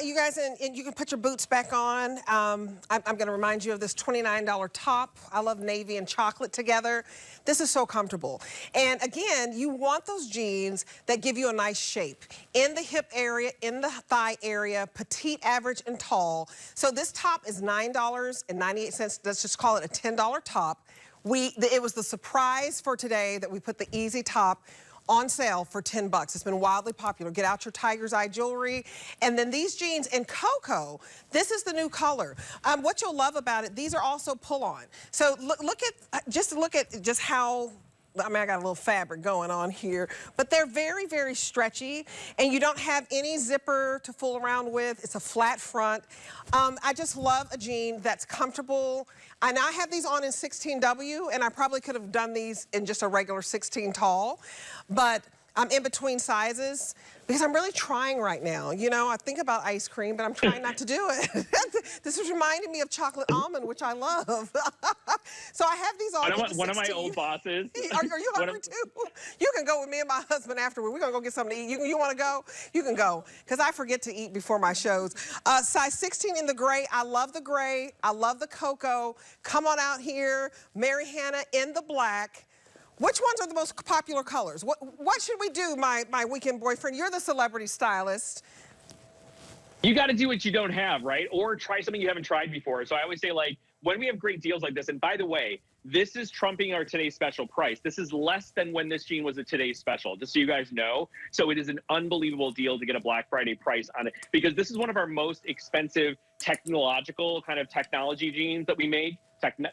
F: You guys, and you can put your boots back on. I'm going to remind you of this $29 top. I love navy and chocolate together. This is so comfortable. And again, you want those jeans that give you a nice shape in the hip area, in the thigh area, petite, average, and tall. So this top is $9.98. Let's just call it a $10 top. It was the surprise for today that we put the easy top on sale for $10. It's been wildly popular. Get out your Tiger's Eye jewelry. And then these jeans in cocoa, this is the new color. What you'll love about it, these are also pull-on. So look at how, I mean, I got a little fabric going on here, but they're very, very stretchy, and you don't have any zipper to fool around with. It's a flat front. I just love a jean that's comfortable. And I have these on in 16W, and I probably could have done these in just a regular 16 tall, but I'm in between sizes because I'm really trying right now. You know, I think about ice cream, but I'm trying not to do it. This is reminding me of chocolate almond, which I love. So I have these on.
G: One of my old bosses.
F: Are you hungry too? You can go with me and my husband afterward. We're gonna go get something to eat. You want to go? You can go, because I forget to eat before my shows. Size 16 in the gray. I love the gray. I love the cocoa. Come on out here, Mary Hannah in the black. Which ones are the most popular colors? What should we do, my weekend boyfriend? You're the celebrity stylist.
G: You got to do what you don't have, right? Or try something you haven't tried before. So I always say, like, when we have great deals like this, and by the way, this is trumping our today's special price. This is less than when this jean was a today's special, just so you guys know. So it is an unbelievable deal to get a Black Friday price on it, because this is one of our most expensive technological kind of technology jeans that we made.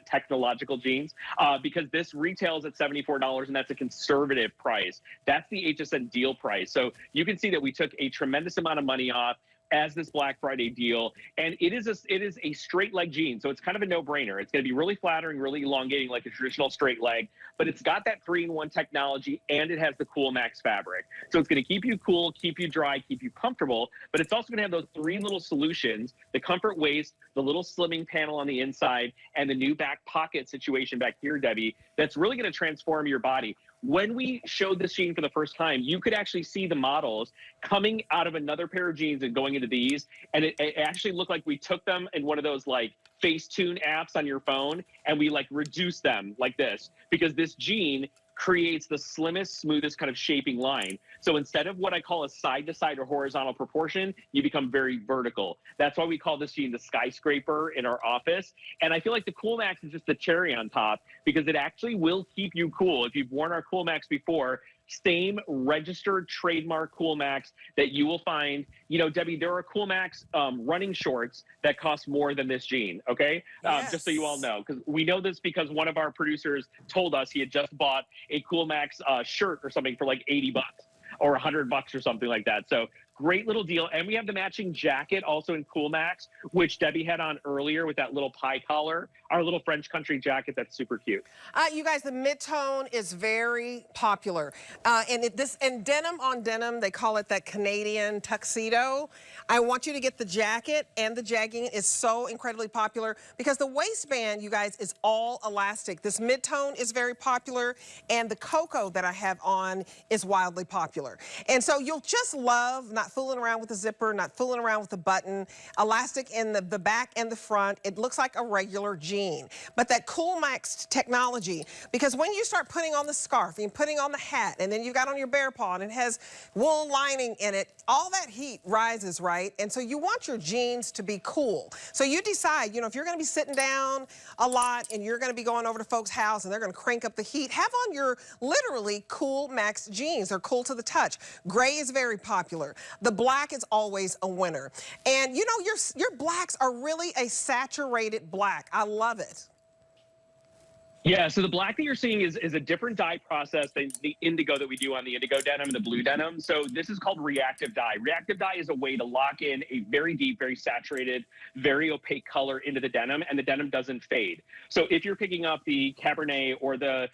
G: Technological jeans, because this retails at $74, and that's a conservative price. That's the HSN deal price. So you can see that we took a tremendous amount of money off as this Black Friday deal, and it is a straight leg jean, so it's kind of a no-brainer. It's going to be really flattering, really elongating like a traditional straight leg, but it's got that 3-in-1 technology, and it has the Coolmax fabric. So it's going to keep you cool, keep you dry, keep you comfortable, but it's also going to have those 3 little solutions: the comfort waist, the little slimming panel on the inside, and the new back pocket situation back here, Debbie, that's really going to transform your body. when we showed this jean for the first time, you could actually see the models coming out of another pair of jeans and going into these. And it actually looked like we took them in one of those like Facetune apps on your phone and we like reduced them like this, because this jean creates the slimmest, smoothest kind of shaping line. So instead of what I call a side-to-side or horizontal proportion, you become very vertical. That's why we call this jean the skyscraper in our office. And I feel like the Coolmax is just the cherry on top, because it actually will keep you cool. If you've worn our Coolmax before, same registered trademark Coolmax that you will find. You know, Debbie, there are Coolmax running shorts that cost more than this jean, okay?
F: Yes.
G: Just so you all know, because we know this because one of our producers told us he had just bought a Coolmax shirt or something for like 80 bucks or 100 bucks or something like that. So great little deal. And we have the matching jacket also in Coolmax, which Debbie had on earlier with that little pie collar, our little French country jacket that's super cute.
F: You guys, the mid-tone is very popular. And denim on denim, they call it that Canadian tuxedo. I want you to get the jacket, and the jegging is so incredibly popular because the waistband, you guys, is all elastic. This mid-tone is very popular, and the cocoa that I have on is wildly popular. And so you'll just love not fooling around with the zipper, not fooling around with the button. Elastic in the back and the front. It looks like a regular jean. But that Coolmax technology, because when you start putting on the scarf and putting on the hat, and then you've got on your bear paw and it has wool lining in it, all that heat rises, right? And so you want your jeans to be cool. So you decide, you know, if you're going to be sitting down a lot and you're going to be going over to folks' house and they're going to crank up the heat, have on your literally Coolmax jeans. They're cool to the touch. Gray is very popular. The black is always a winner. And you know, your blacks are really a saturated black. I love it.
G: Yeah, so the black that you're seeing is a different dye process than the indigo that we do on the indigo denim and the blue denim. So this is called reactive dye. Reactive dye is a way to lock in a very deep, very saturated, very opaque color into the denim, and the denim doesn't fade. So if you're picking up the Cabernet or the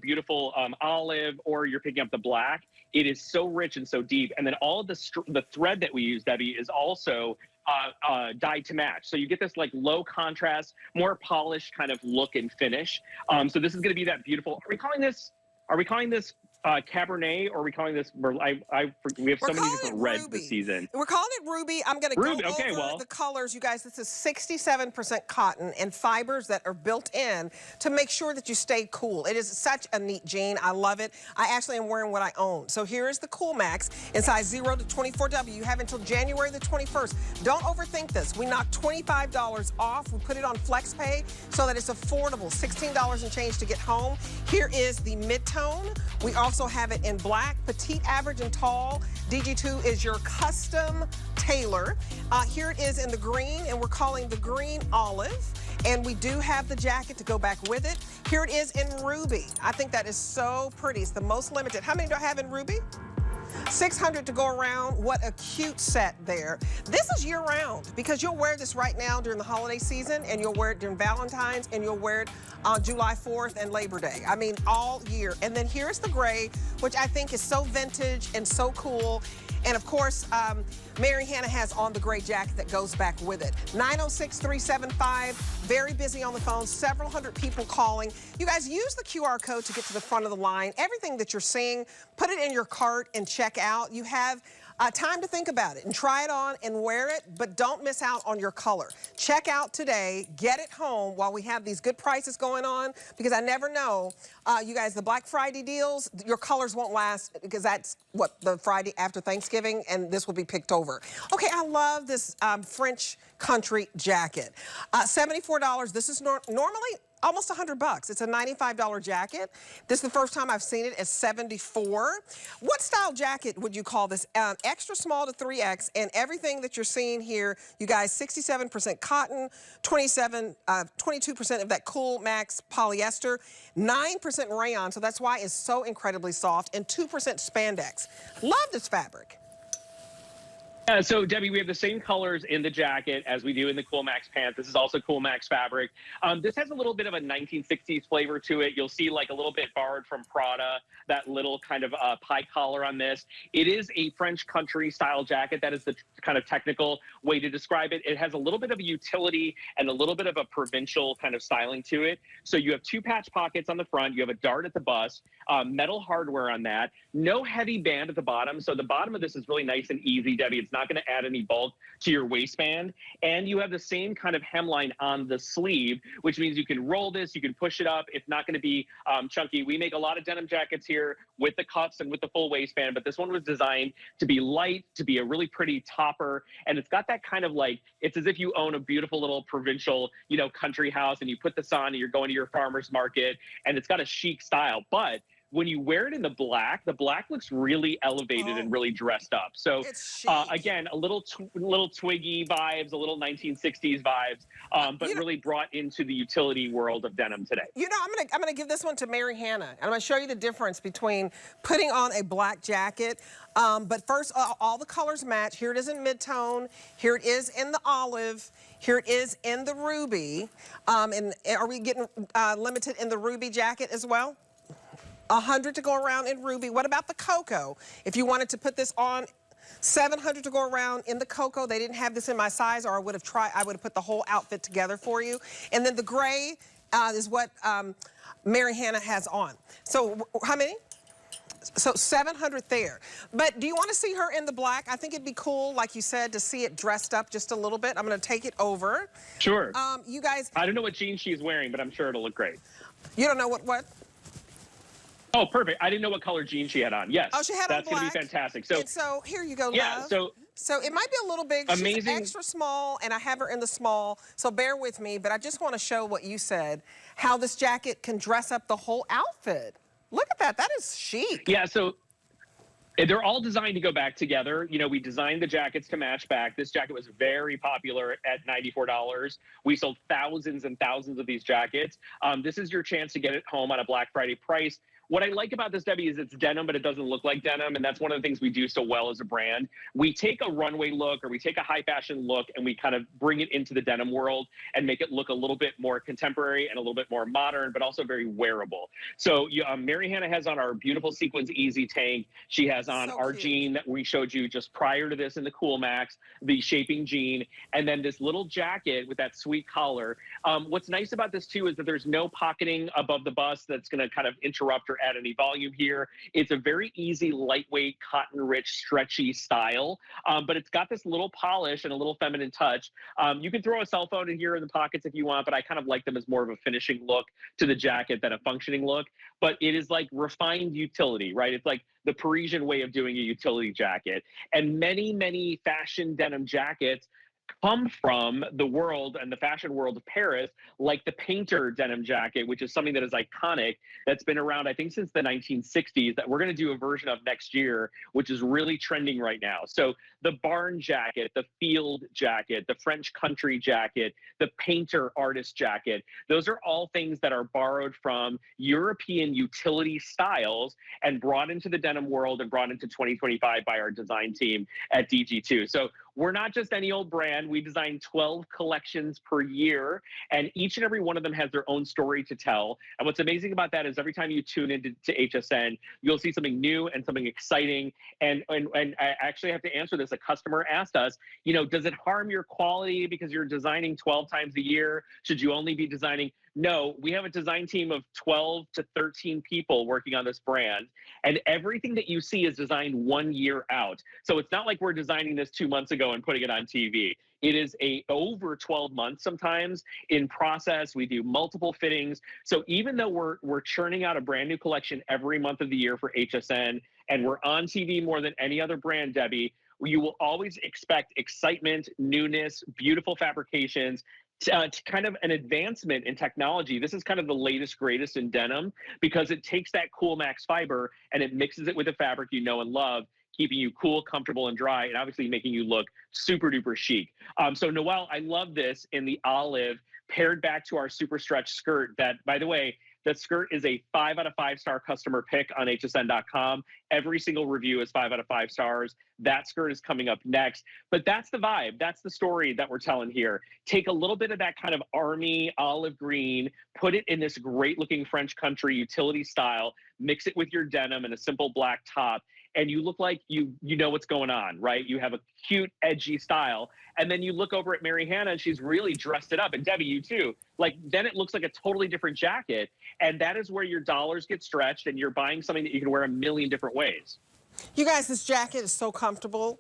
G: beautiful olive, or you're picking up the black, it is so rich and so deep. And then all of the thread that we use, Debbie, is also dyed to match. So you get this like low contrast, more polished kind of look and finish. So this is going to be that beautiful. Are we calling this Cabernet, or are we calling this? We have so many different reds this season.
F: We're calling it Ruby. I'm going to go over the colors. You guys, this is 67% cotton and fibers that are built in to make sure that you stay cool. It is such a neat jean. I love it. I actually am wearing what I own. So here is the Coolmax in size 0 to 24W. You have until January the 21st. Don't overthink this. We knocked $25 off. We put it on FlexPay so that it's affordable. $16 and change to get home. Here is the mid-tone. We also have it in black, petite, average, and tall. DG2 is your custom tailor. Here it is in the green, and we're calling the green olive. And we do have the jacket to go back with it. Here it is in ruby. I think that is so pretty. It's the most limited. How many do I have in ruby? 600 to go around. What a cute set there. This is year-round because you'll wear this right now during the holiday season, and you'll wear it during Valentine's, and you'll wear it on July 4th and Labor Day. I mean, all year. And then here's the gray, which I think is so vintage and so cool. And of course, Mary Hannah has on the gray jacket that goes back with it. 906-375, very busy on the phone, several hundred people calling. You guys, use the QR code to get to the front of the line. Everything that you're seeing, put it in your cart and check out. You have time to think about it and try it on and wear it, but don't miss out on your color. Check out today, get it home while we have these good prices going on, because I never know. You guys, the Black Friday deals, your colors won't last, because that's what, the Friday after Thanksgiving, and this will be picked over. Okay, I love this French country jacket. $74, this is normally almost $100. It's a $95 jacket. This is the first time I've seen it at $74. What style jacket would you call this? Extra small to 3X, and everything that you're seeing here, you guys, 67% cotton, 22% of that Coolmax polyester, 9% rayon, so that's why it's so incredibly soft, and 2% spandex. Love this fabric.
G: So Debbie, we have the same colors in the jacket as we do in the Coolmax pants. This is also Coolmax fabric. This has a little bit of a 1960s flavor to it. You'll see like a little bit borrowed from Prada, that little kind of pie collar on this. It is a French country style jacket. That is the kind of technical way to describe it. It has a little bit of a utility and a little bit of a provincial kind of styling to it. So you have 2 patch pockets on the front. You have a dart at the bust, metal hardware on that. No heavy band at the bottom. So the bottom of this is really nice and easy, Debbie. It's not going to add any bulk to your waistband. And you have the same kind of hemline on the sleeve, which means you can roll this, you can push it up. It's not going to be chunky. We make a lot of denim jackets here with the cuffs and with the full waistband, but this one was designed to be light, to be a really pretty topper. And it's got that kind of like, it's as if you own a beautiful little provincial, you know, country house, and you put this on and you're going to your farmer's market, and it's got a chic style. But when you wear it in the black looks really elevated and really dressed up. So again, a little Twiggy vibes, a little 1960s vibes, but really brought into the utility world of denim today.
F: You know, I'm gonna give this one to Mary Hannah, and I'm gonna show you the difference between putting on a black jacket. But first, all the colors match. Here it is in mid-tone. Here it is in the olive. Here it is in the ruby. And are we getting limited in the ruby jacket as well? 100 to go around in ruby. What about the cocoa? If you wanted to put this on, 700 to go around in the cocoa. They didn't have this in my size, or I would have put the whole outfit together for you. And then the gray is what Mary Hannah has on. So how many? So 700 there. But do you want to see her in the black? I think it'd be cool, like you said, to see it dressed up just a little bit. I'm going to take it over.
G: Sure.
F: You guys.
G: I don't know what jeans she's wearing, but I'm sure it'll look great.
F: You don't know what?
G: Oh, perfect. I didn't know what color jeans she had on. Yes.
F: Oh, she had
G: on black. That's going to be fantastic. So
F: here you go,
G: yeah,
F: love. So it might be a little big.
G: Amazing.
F: She's extra small, and I have her in the small, so bear with me. But I just want to show what you said, how this jacket can dress up the whole outfit. Look at that. That is chic.
G: Yeah, so they're all designed to go back together. You know, we designed the jackets to match back. This jacket was very popular at $94. We sold thousands and thousands of these jackets. This is your chance to get it home on a Black Friday price. What I like about this, Debbie, is it's denim, but it doesn't look like denim, and that's one of the things we do so well as a brand. We take a runway look, or we take a high fashion look, and we kind of bring it into the denim world and make it look a little bit more contemporary and a little bit more modern, but also very wearable. So Mary Hannah has on our beautiful sequins easy tank. She has on our jean that we showed you just prior to this in the Coolmax, the shaping jean, and then this little jacket with that sweet collar. What's nice about this too is that there's no pocketing above the bust that's going to kind of interrupt or add any volume here. It's a very easy, lightweight, cotton-rich, stretchy style, but it's got this little polish and a little feminine touch. You can throw a cell phone in here in the pockets if you want, but I kind of like them as more of a finishing look to the jacket than a functioning look. But it is like refined utility, right? It's like the Parisian way of doing a utility jacket. And many, many fashion denim jackets come from the world and the fashion world of Paris, like the painter denim jacket, which is something that is iconic, that's been around, I think, since the 1960s, that we're going to do a version of next year, which is really trending right now. So the barn jacket, the field jacket, the French country jacket, the painter artist jacket, those are all things that are borrowed from European utility styles and brought into the denim world and brought into 2025 by our design team at DG2. So we're not just any old brand. We design 12 collections per year, and each and every one of them has their own story to tell. And what's amazing about that is every time you tune into HSN, you'll see something new and something exciting. And I actually have to answer this. A customer asked us, you know, does it harm your quality because you're designing 12 times a year? Should you only be designing? No, we have a design team of 12 to 13 people working on this brand, and everything that you see is designed 1 year out. So it's not like we're designing this 2 months ago and putting it on TV. It is over 12 months sometimes in process. We do multiple fittings. So even though we're churning out a brand new collection every month of the year for HSN, and we're on TV more than any other brand, Debbie, you will always expect excitement, newness, beautiful fabrications, kind of an advancement in technology. This is kind of the latest, greatest in denim, because it takes that Coolmax fiber and it mixes it with the fabric you know and love, keeping you cool, comfortable, and dry, and obviously making you look super duper chic. So Noelle, I love this in the olive, paired back to our super stretch skirt that, by the way, that skirt is a 5 out of 5 star customer pick on hsn.com. Every single review is 5 out of 5 stars. That skirt is coming up next. But that's the vibe. That's the story that we're telling here. Take a little bit of that kind of army olive green, put it in this great looking French country utility style, mix it with your denim and a simple black top, and you look like you know what's going on, right? You have a cute, edgy style. And then you look over at Mary Hannah and she's really dressed it up. And Debbie, you too. Like, then it looks like a totally different jacket. And that is where your dollars get stretched and you're buying something that you can wear a million different ways.
F: You guys, this jacket is so comfortable.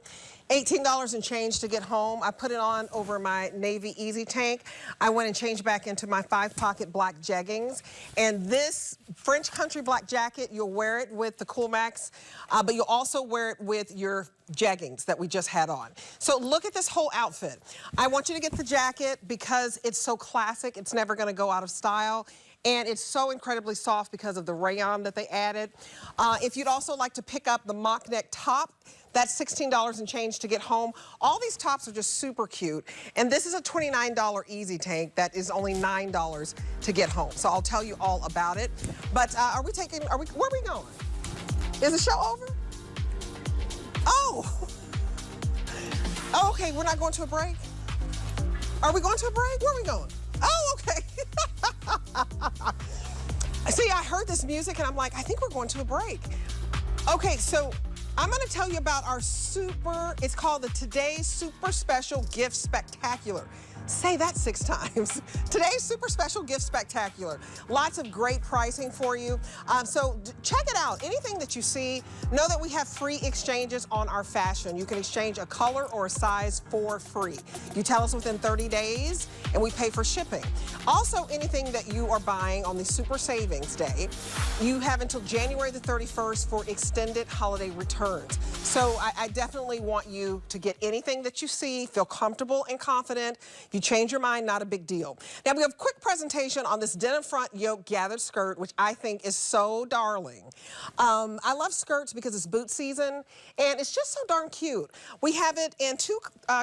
F: $18 and change to get home. I put it on over my navy easy tank. I went and changed back into my 5-pocket black jeggings. And this French country black jacket, you'll wear it with the Coolmax, but you'll also wear it with your jeggings that we just had on. So look at this whole outfit. I want you to get the jacket because it's so classic. It's never gonna go out of style. And it's so incredibly soft because of the rayon that they added. If you'd also like to pick up the mock neck top, that's $16 and change to get home. All these tops are just super cute. And this is a $29 easy tank that is only $9 to get home. So I'll tell you all about it. But where are we going? Is the show over? Oh. Oh, okay, we're not going to a break? Are we going to a break? Where are we going? Oh, okay. See, I heard this music and I'm like, I think we're going to a break. Okay, so I'm gonna tell you about our it's called the Today's Super Special Gift Spectacular. Say that 6 times. Today's Super Special Gift Spectacular. Lots of great pricing for you. So check it out. Anything that you see, know that we have free exchanges on our fashion. You can exchange a color or a size for free. You tell us within 30 days and we pay for shipping. Also, anything that you are buying on the Super Savings Day, you have until January the 31st for extended holiday returns. So I definitely want you to get anything that you see, feel comfortable and confident. You change your mind, not a big deal. Now we have a quick presentation on this denim front yoke gathered skirt, which I think is so darling. I love skirts because it's boot season and it's just so darn cute. We have it in 2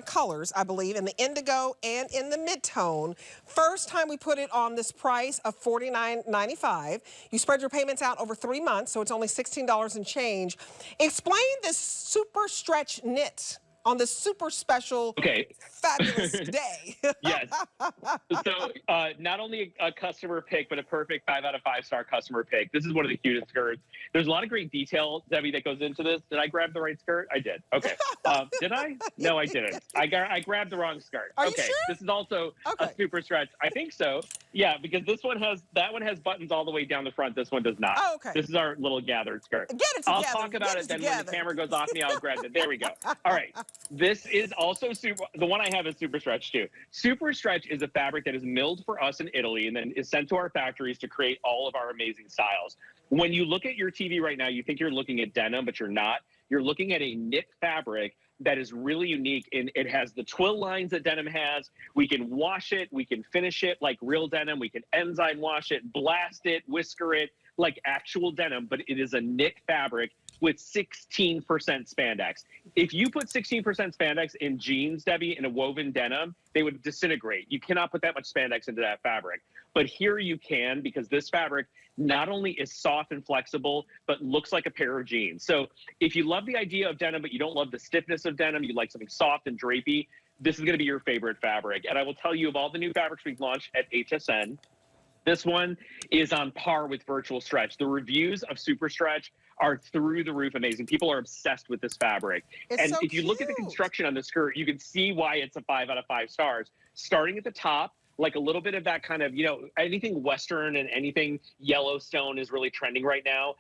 F: colors, I believe, in the indigo and in the mid-tone. First time we put it on this price of $49.95. You spread your payments out over 3 months, so it's only $16 and change. Explain this super stretch knit on this super special, fabulous day.
G: Yes. So not only a customer pick, but a perfect 5 out of 5 star customer pick. This is one of the cutest skirts. There's a lot of great detail, Debbie, that goes into this. Did I grab the right skirt? I did. Okay. Did I? No, I didn't. I grabbed the wrong skirt.
F: Are you sure?
G: This is also a super stretch. I think so. Yeah, because that one has buttons all the way down the front. This one does not.
F: Oh, okay.
G: This is our little gathered skirt.
F: Get it together.
G: I'll talk about it then when the camera goes off me. I'll grab it. There we go. All right. This is also the one I have is super stretch too. Super stretch is a fabric that is milled for us in Italy and then is sent to our factories to create all of our amazing styles. When you look at your TV right now, you think you're looking at denim, but you're not. You're looking at a knit fabric that is really unique, and it has the twill lines that denim has. We can wash it, we can finish it like real denim, we can enzyme wash it, blast it, whisker it like actual denim, but it is a knit fabric with 16% spandex. If you put 16% spandex in jeans, Debbie, in a woven denim, they would disintegrate. You cannot put that much spandex into that fabric. But here you can, because this fabric not only is soft and flexible, but looks like a pair of jeans. So if you love the idea of denim, but you don't love the stiffness of denim, you like something soft and drapey, this is gonna be your favorite fabric. And I will tell you, of all the new fabrics we've launched at HSN, this one is on par with virtual stretch. The reviews of Super Stretch are through the roof amazing. People are obsessed with this fabric.
F: It's so
G: if you look at the construction on the skirt, you can see why it's a 5 out of 5 stars. Starting at the top, like a little bit of that kind of, anything Western and anything Yellowstone is really trending right now.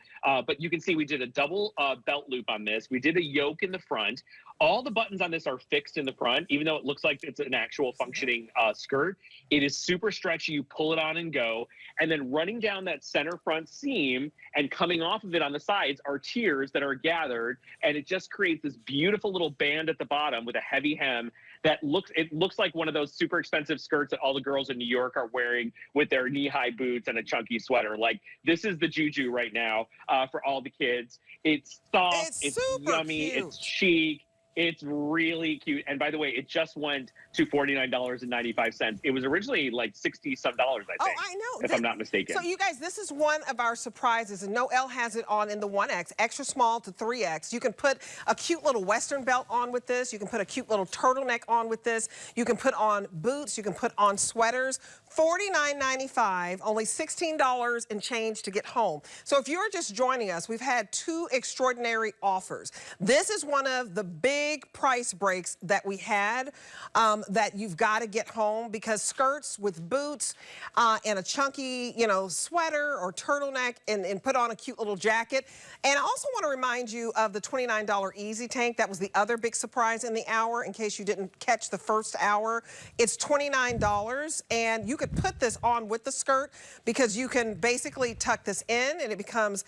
G: But you can see we did a double belt loop on this. We did a yoke in the front. All the buttons on this are fixed in the front, even though it looks like it's an actual functioning skirt. It is super stretchy. You pull it on and go. And then running down that center front seam and coming off of it on the sides are tiers that are gathered. And it just creates this beautiful little band at the bottom with a heavy hem that looks like one of those super expensive skirts that all the girls in New York are wearing with their knee-high boots and a chunky sweater. Like, this is the juju right now for all the kids. It's soft, it's yummy,
F: cute.
G: it's chic. It's really cute. And by the way, it just went to $49.95. It was originally like 60-some dollars, I think.
F: Oh, I know.
G: If I'm not mistaken.
F: So you guys, this is one of our surprises, and Noelle has it on in the 1X, extra small to 3X. You can put a cute little Western belt on with this. You can put a cute little turtleneck on with this. You can put on boots. You can put on sweaters. $49.95, only $16 and change to get home. So if you're just joining us, we've had two extraordinary offers. This is one of the big price breaks that we had that you've got to get home, because skirts with boots and a chunky, you know, sweater or turtleneck and put on a cute little jacket. And I also want to remind you of the $29 Easy Tank. That was the other big surprise in the hour, in case you didn't catch the first hour. It's $29, and you could put this on with the skirt, because you can basically tuck this in and it becomes,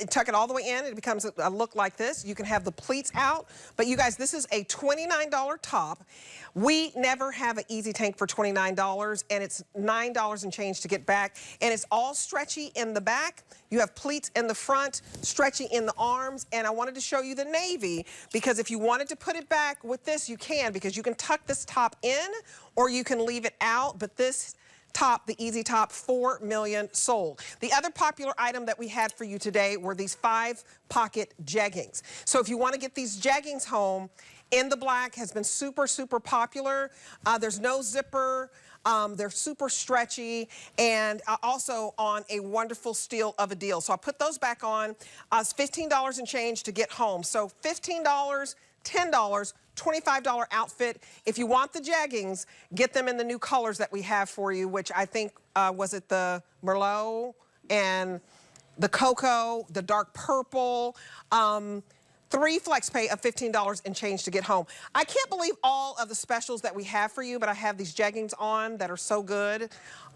F: tuck it all the way in, and it becomes a look like this. You can have the pleats out, but you guys, this is a $29 top. We never have an Easy Tank for $29, and it's $9 and change to get back, and it's all stretchy in the back. You have pleats in the front, stretchy in the arms, and I wanted to show you the navy, because if you wanted to put it back with this, you can, because you can tuck this top in or you can leave it out, but this top, the Easy Top, 4 million sold. The other popular item that we had for you today were these 5-pocket jeggings. So if you want to get these jeggings home, in the black has been super, super popular. There's no zipper. They're super stretchy, and also on a wonderful steal of a deal. So I put those back on. It's $15 and change to get home. So $15, $10, $25 outfit. If you want the jeggings, get them in the new colors that we have for you, which I think, was it the Merlot and the Cocoa, the dark purple. 3 flex pay of $15 and change to get home. I can't believe all of the specials that we have for you, but I have these jeggings on that are so good.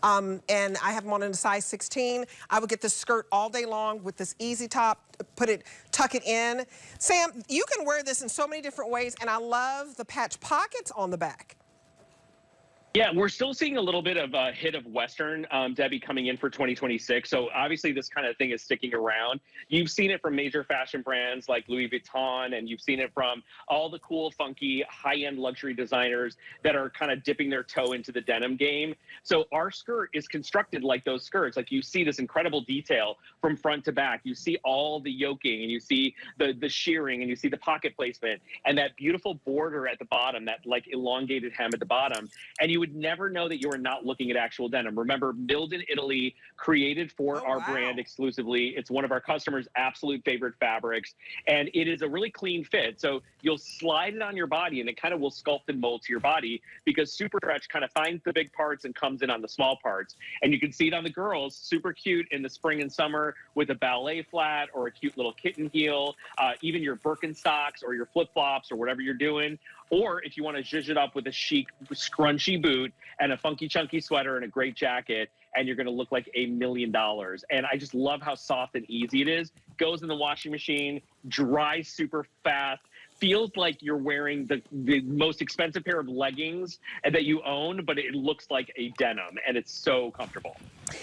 F: And I have them on in a size 16. I would get this skirt all day long with this Easy Top, tuck it in. Sam, you can wear this in so many different ways, and I love the patch pockets on the back.
G: Yeah, we're still seeing a little bit of a hit of Western, Debbie, coming in for 2026. So obviously this kind of thing is sticking around. You've seen it from major fashion brands like Louis Vuitton, and you've seen it from all the cool, funky, high-end luxury designers that are kind of dipping their toe into the denim game. So our skirt is constructed like those skirts. Like, you see this incredible detail from front to back. You see all the yoking, and you see the shearing, and you see the pocket placement, and that beautiful border at the bottom, that like elongated hem at the bottom. And you would never know that you are not looking at actual denim. Remember, milled in Italy, created for our brand exclusively. It's one of our customers' absolute favorite fabrics, and it is a really clean fit. So you'll slide it on your body, and it kind of will sculpt and mold to your body, because Super Stretch kind of finds the big parts and comes in on the small parts. And you can see it on the girls, super cute in the spring and summer with a ballet flat or a cute little kitten heel, even your Birkenstocks or your flip-flops or whatever you're doing. Or if you want to zhuzh it up with a chic, scrunchy boot and a funky, chunky sweater and a great jacket, and you're going to look like $1 million. And I just love how soft and easy it is. Goes in the washing machine, dries super fast, feels like you're wearing the most expensive pair of leggings that you own, but it looks like a denim, and it's so comfortable.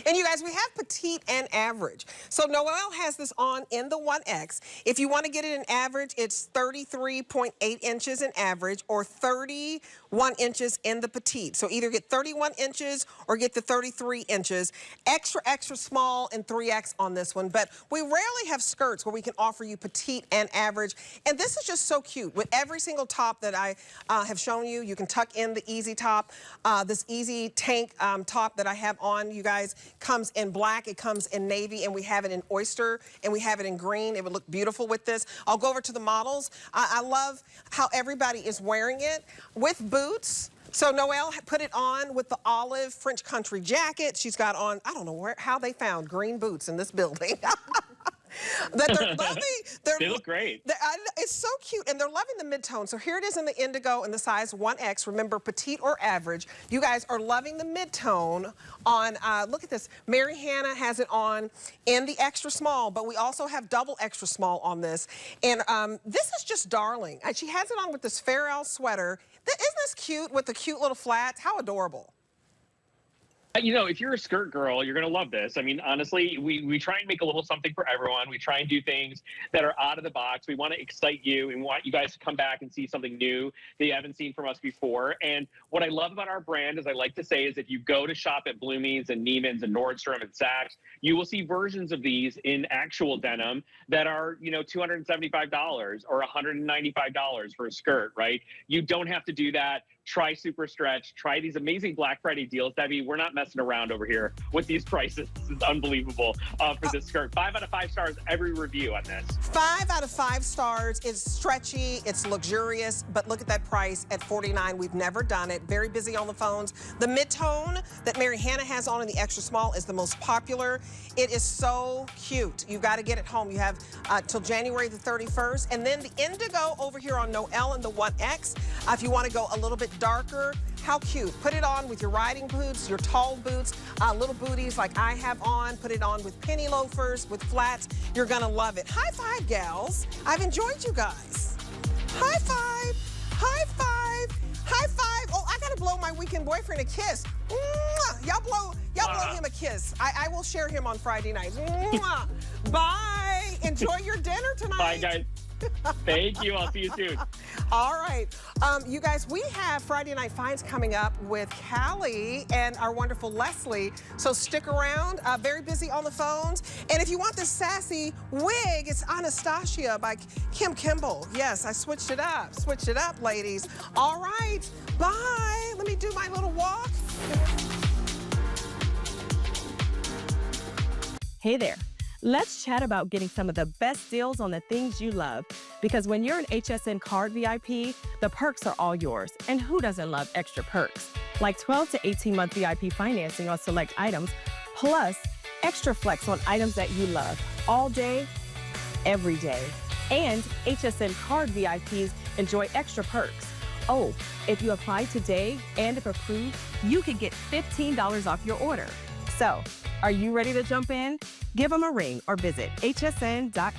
F: And you guys, we have petite and average. So Noelle has this on in the 1X. If you want to get it in average, it's 33.8 inches in average or 31 inches in the petite. So either get 31 inches or get the 33 inches. Extra, extra small and 3X on this one. But we rarely have skirts where we can offer you petite and average. And this is just so cute. With every single top that I have shown you, you can tuck in the Easy Top. This Easy Tank top that I have on, you guys, comes in black, it comes in navy, and we have it in oyster, and we have it in green. It would look beautiful with this. I'll go over to the models. I love how everybody is wearing it with boots. So Noelle put it on with the olive French country jacket. She's got on, I don't know how they found green boots in this building. That they're loving.
G: They look great.
F: It's so cute, and they're loving the mid-tone. So here it is in the indigo in the size 1X. Remember, petite or average. You guys are loving the mid-tone on, look at this. Mary Hannah has it on in the extra small, but we also have double extra small on this. And this is just darling. And she has it on with this Farrell sweater. Isn't this cute with the cute little flats? How adorable.
G: You know, if you're a skirt girl, you're going to love this. I mean, honestly, we try and make a little something for everyone. We try and do things that are out of the box. We want to excite you and want you guys to come back and see something new that you haven't seen from us before. And what I love about our brand, as I like to say, is if you go to shop at Bloomie's and Neiman's and Nordstrom and Saks, you will see versions of these in actual denim that are, you know, $275 or $195 for a skirt, right? You don't have to do that. Try Super Stretch. Try these amazing Black Friday deals. Debbie, we're not messing around over here with these prices. This is unbelievable for this skirt. 5 out of 5 stars every review on this.
F: 5 out of 5 stars. It's stretchy, it's luxurious, but look at that price at $49. We've never done it. Very busy on the phones. The mid-tone that Mary Hannah has on in the extra small is the most popular. It is so cute. You've got to get it home. You have till January the 31st. And then the indigo over here on Noelle and the 1X. If you want to go a little bit darker, how cute. Put it on with your riding boots, your tall boots, little booties like I have on. Put it on with penny loafers, with flats. You're going to love it. High five, gals. I've enjoyed you guys. High five. High five. High five. Oh, I got to blow my weekend boyfriend a kiss. Mwah. Y'all blow him a kiss. I will share him on Friday night. Mwah. Bye. Enjoy your dinner tonight.
G: Bye, guys. Thank you. I'll see you soon.
F: All right. You guys, we have Friday Night Finds coming up with Callie and our wonderful Leslie. So stick around. Very busy on the phones. And if you want this sassy wig, it's Anastasia by Kim Kimball. Yes, I switched it up. Switched it up, ladies. All right. Bye. Let me do my little walk.
H: Hey there. Let's chat about getting some of the best deals on the things you love. Because when you're an HSN card VIP, the perks are all yours. And who doesn't love extra perks? Like 12 to 18-month VIP financing on select items, plus extra flex on items that you love all day, every day. And HSN card VIPs enjoy extra perks. Oh, if you apply today and if approved, you can get $15 off your order. So, are you ready to jump in? Give them a ring or visit hsn.com.